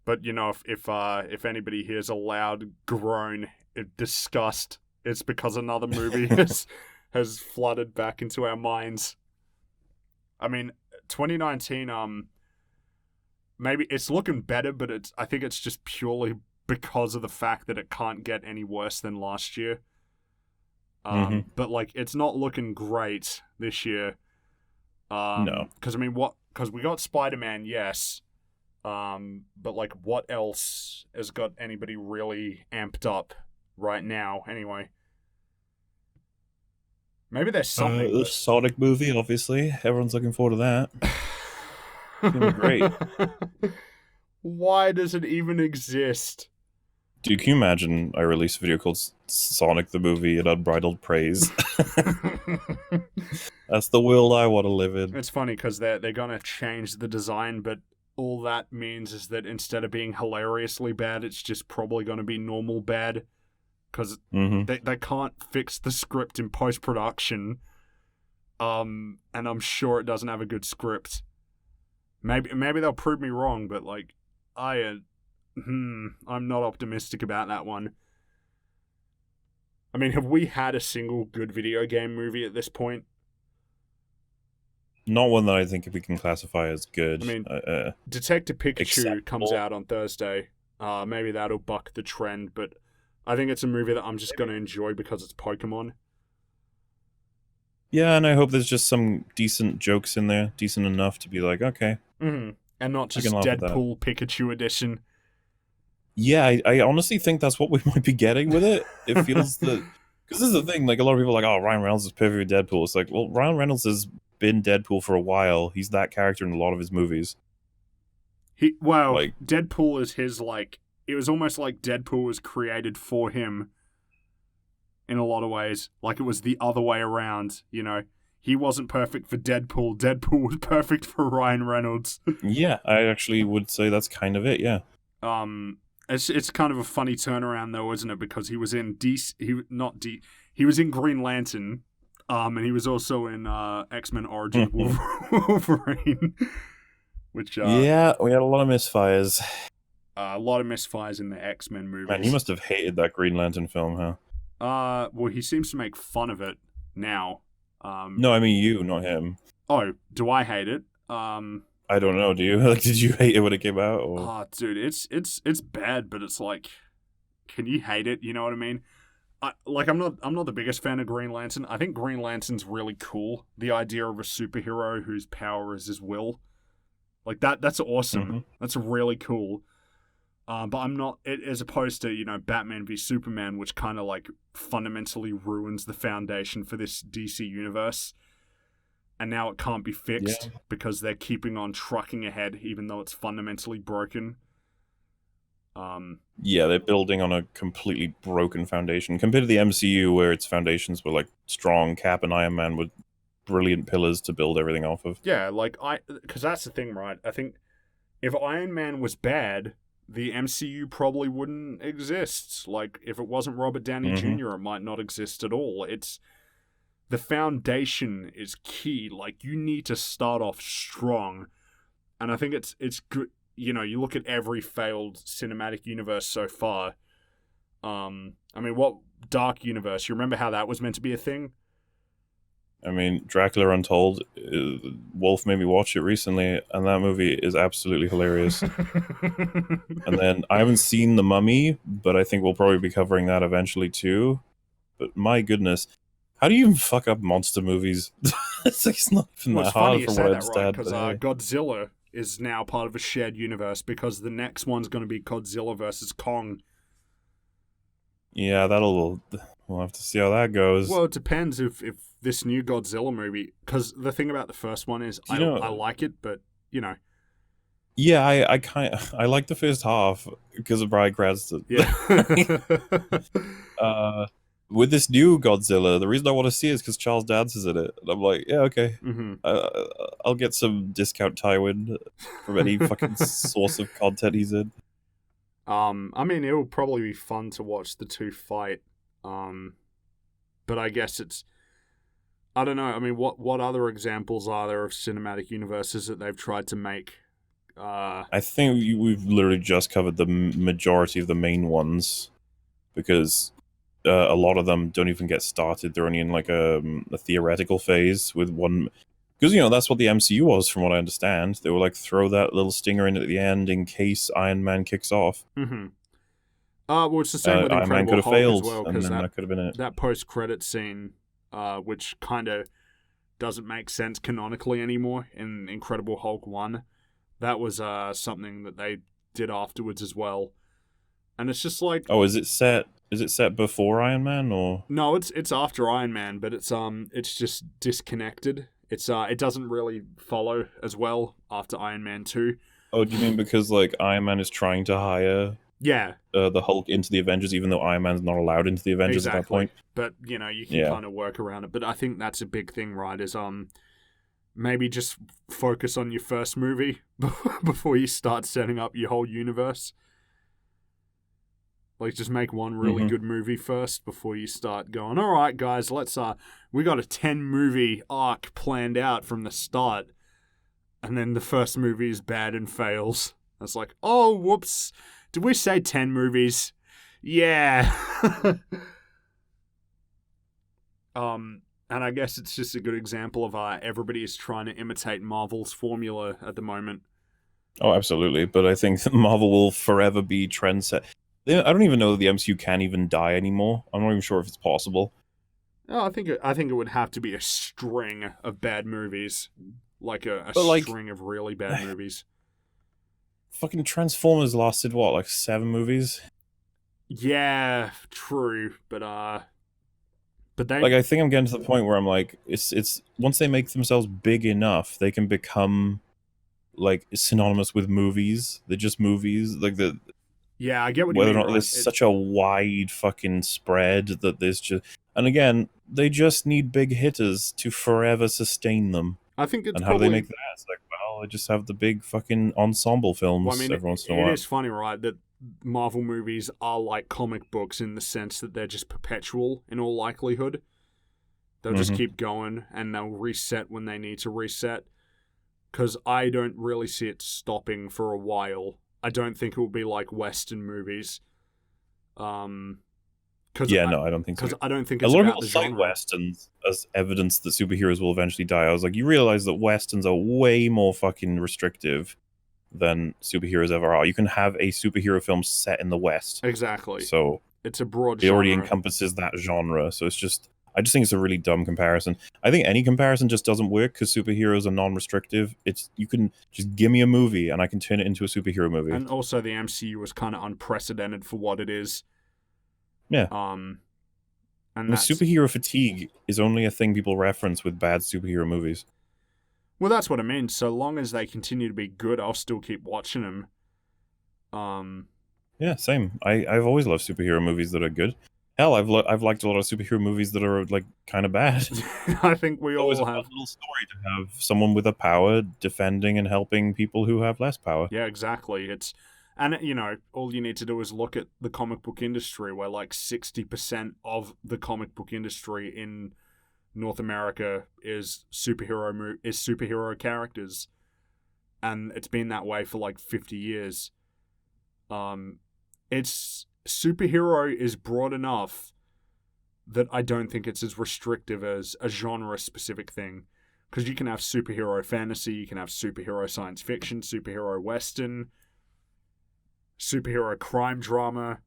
But you know, if anybody hears a loud groan of disgust, it's because another movie has flooded back into our minds. I mean, 2019, maybe it's looking better, but I think it's just purely because of the fact that it can't get any worse than last year. But like, it's not looking great this year. No. Because I mean, because we got Spider-Man, yes. But like, what else has got anybody really amped up right now? Anyway, maybe there's something. The Sonic movie, obviously, everyone's looking forward to that. It's gonna be great. Why does it even exist? Dude, can you imagine I release a video called Sonic the Movie and Unbridled Praise? That's the world I want to live in. It's funny because they're gonna change the design, but all that means is that instead of being hilariously bad, it's just probably gonna be normal bad. Because they can't fix the script in post-production. And I'm sure it doesn't have a good script. Maybe they'll prove me wrong, but like, I'm not optimistic about that one. I mean, have we had a single good video game movie at this point? Not one that I think we can classify as good. I mean, Detective Pikachu acceptable. comes out on Thursday. Maybe that'll buck the trend, but I think it's a movie that I'm just going to enjoy because it's Pokemon. Yeah, and I hope there's just some decent jokes in there, decent enough to be like, okay. And not just Deadpool Pikachu edition. Yeah, I honestly think that's what we might be getting with it. It feels that... Because this is the thing, like, a lot of people are like, oh, Ryan Reynolds is perfect with Deadpool. It's like, well, Ryan Reynolds has been Deadpool for a while. He's that character in a lot of his movies. Deadpool is his, like... It was almost like Deadpool was created for him in a lot of ways. Like, it was the other way around, you know? He wasn't perfect for Deadpool. Deadpool was perfect for Ryan Reynolds. Yeah, I actually would say that's kind of it, yeah. It's kind of a funny turnaround, though, isn't it? Because he was in he was in Green Lantern, and he was also in X-Men Origins Wolverine. Which yeah, we had a lot of misfires. A lot of misfires in the X-Men movies. Man, you must have hated that Green Lantern film, huh? Well, he seems to make fun of it now. No, I mean you, not him. Oh, do I hate it? I don't know. Do you? Like, did you hate it when it came out? Or? Oh, dude, it's bad, but it's like, can you hate it? You know what I mean? I'm not the biggest fan of Green Lantern. I think Green Lantern's really cool. The idea of a superhero whose power is his will, like that's awesome. That's really cool. But I'm not, as opposed to, you know, Batman v Superman, which kind of like fundamentally ruins the foundation for this DC universe. And now it can't be fixed because they're keeping on trucking ahead, even though it's fundamentally broken. Yeah, they're building on a completely broken foundation compared to the MCU, where its foundations were like strong. Cap and Iron Man with brilliant pillars to build everything off of. Yeah, like because that's the thing, right? I think if Iron Man was bad, the MCU probably wouldn't exist. Like, if it wasn't Robert Downey Jr., it might not exist at all. The foundation is key. Like, you need to start off strong. And I think it's good. You know, you look at every failed cinematic universe so far. I mean, what Dark Universe? You remember how that was meant to be a thing? I mean, Dracula Untold, Wolf made me watch it recently, and that movie is absolutely hilarious. And then, I haven't seen The Mummy, but I think we'll probably be covering that eventually too. But my goodness, how do you even fuck up monster movies? It's not even that hard from what I understand. Because Godzilla is now part of a shared universe, because the next one's going to be Godzilla versus Kong. Yeah, we'll have to see how that goes. Well, it depends if this new Godzilla movie, because the thing about the first one is I like it, but you know. Yeah, I like the first half because of Bryan Cranston. Yeah. With this new Godzilla, the reason I want to see it is because Charles Dance is in it, and I'm like, yeah, okay, I'll get some discount Tywin from any fucking source of content he's in. I mean, it will probably be fun to watch the two fight. But I guess I don't know. I mean, what other examples are there of cinematic universes that they've tried to make? I think we've literally just covered the majority of the main ones, because a lot of them don't even get started. They're only in like a theoretical phase with one. Because, that's what the MCU was, from what I understand. They were like, throw that little stinger in at the end in case Iron Man kicks off. Mm-hmm. Well, it's the same with Iron Man Incredible Hulk failed, as well, and because then that could have been it. That post-credit scene, which kind of doesn't make sense canonically anymore in Incredible Hulk 1, that was something that they did afterwards as well. And it's just like... Oh, is it set before Iron Man, or...? No, it's after Iron Man, but it's just disconnected. It doesn't really follow as well after Iron Man 2. Oh, do you mean because, like, Iron Man is trying to hire... Yeah. The Hulk into the Avengers, even though Iron Man's not allowed into the Avengers at that point? But, you can kind of work around it. But I think that's a big thing, right, is maybe just focus on your first movie before you start setting up your whole universe. Like, just make one really good movie first before you start going, all right, guys, we got a 10-movie arc planned out from the start. And then the first movie is bad and fails. It's like, oh, whoops. Did we say 10 movies? Yeah. And I guess it's just a good example of everybody is trying to imitate Marvel's formula at the moment. Oh, absolutely. But I think Marvel will forever be trendset. I don't even know that the MCU can even die anymore. I'm not even sure if it's possible. Oh, I think it would have to be a string of bad movies, like a string of really bad movies. Fucking Transformers lasted what, like 7 movies? Yeah, true, but they... Like, I think I'm getting to the point where I'm like, it's once they make themselves big enough, they can become like synonymous with movies. They're just movies, like the... Yeah, I get what you mean. Whether or not there's such a wide fucking spread that there's just... And again, they just need big hitters to forever sustain them. I think it's And how do they make that? It's like, well, they just have the big fucking ensemble films every once in a while. It is funny, right, that Marvel movies are like comic books in the sense that they're just perpetual in all likelihood. They'll just keep going, and they'll reset when they need to reset. Because I don't really see it stopping for a while. I don't think it will be like Western movies. I don't think so. Because I don't think it's a lot about of the people genre. cite Westerns as evidence that superheroes will eventually die. I was like, you realize that Westerns are way more fucking restrictive than superheroes ever are. You can have a superhero film set in the West. Exactly. So it's a broad genre. It already genre. encompasses that genre. So I just think it's a really dumb comparison. I think any comparison just doesn't work because superheroes are non-restrictive. You can just give me a movie and I can turn it into a superhero movie. And also the MCU was kind of unprecedented for what it is. Yeah. And superhero fatigue is only a thing people reference with bad superhero movies. Well, that's what I mean. So long as they continue to be good, I'll still keep watching them. Yeah, same. I've always loved superhero movies that are good. Hell, I've liked a lot of superhero movies that are like kind of bad. I think we all have. It's a fun little story to have someone with a power defending and helping people who have less power. Yeah, exactly. And all you need to do is look at the comic book industry, where like 60% of the comic book industry in North America is superhero characters, and it's been that way for like 50 years. Superhero is broad enough that I don't think it's as restrictive as a genre-specific thing. Because you can have superhero fantasy, you can have superhero science fiction, superhero western, superhero crime drama.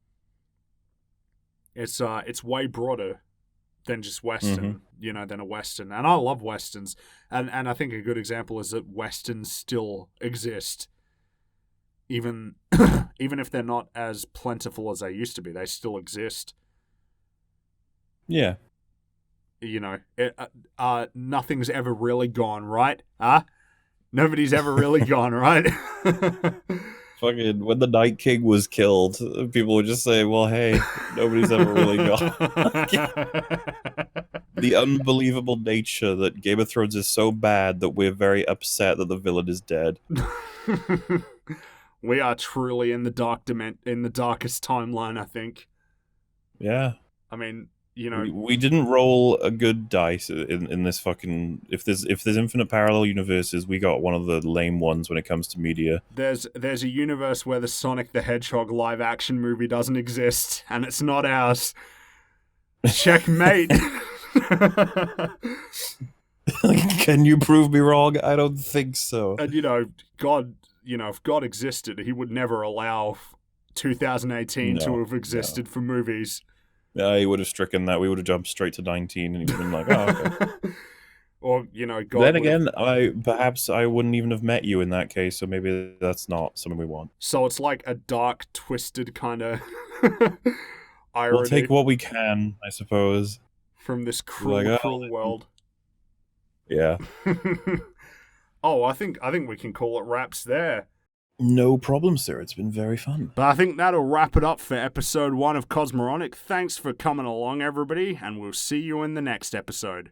It's way broader than just western, than a western. And I love westerns. And I think a good example is that westerns still exist. Even if they're not as plentiful as they used to be, they still exist. Yeah. You know, nothing's ever really gone, right? Huh? Nobody's ever really gone, right? Fucking when the Night King was killed, people would just say, "Well, hey, nobody's ever really gone." The unbelievable nature that Game of Thrones is so bad that we're very upset that the villain is dead. We are truly in the in the darkest timeline, I think. Yeah. I mean, you know, We didn't roll a good dice in this fucking. If there's infinite parallel universes, we got one of the lame ones when it comes to media. there's a universe where the Sonic the Hedgehog live action movie doesn't exist, and it's not ours. Checkmate. Can you prove me wrong? I don't think so. And God, if God existed, he would never allow 2018 to have existed for movies. Yeah, he would have stricken that. We would have jumped straight to 19, and he'd been like, "Oh, okay." Or God. Then again, perhaps I wouldn't even have met you in that case, so maybe that's not something we want. So it's like a dark, twisted kind of irony. We'll take what we can, I suppose, from this cruel, cruel world. Yeah. Oh, I think we can call it wraps there. No problem, sir. It's been very fun. But I think that'll wrap it up for episode 1 of Cosmoronic. Thanks for coming along, everybody, and we'll see you in the next episode.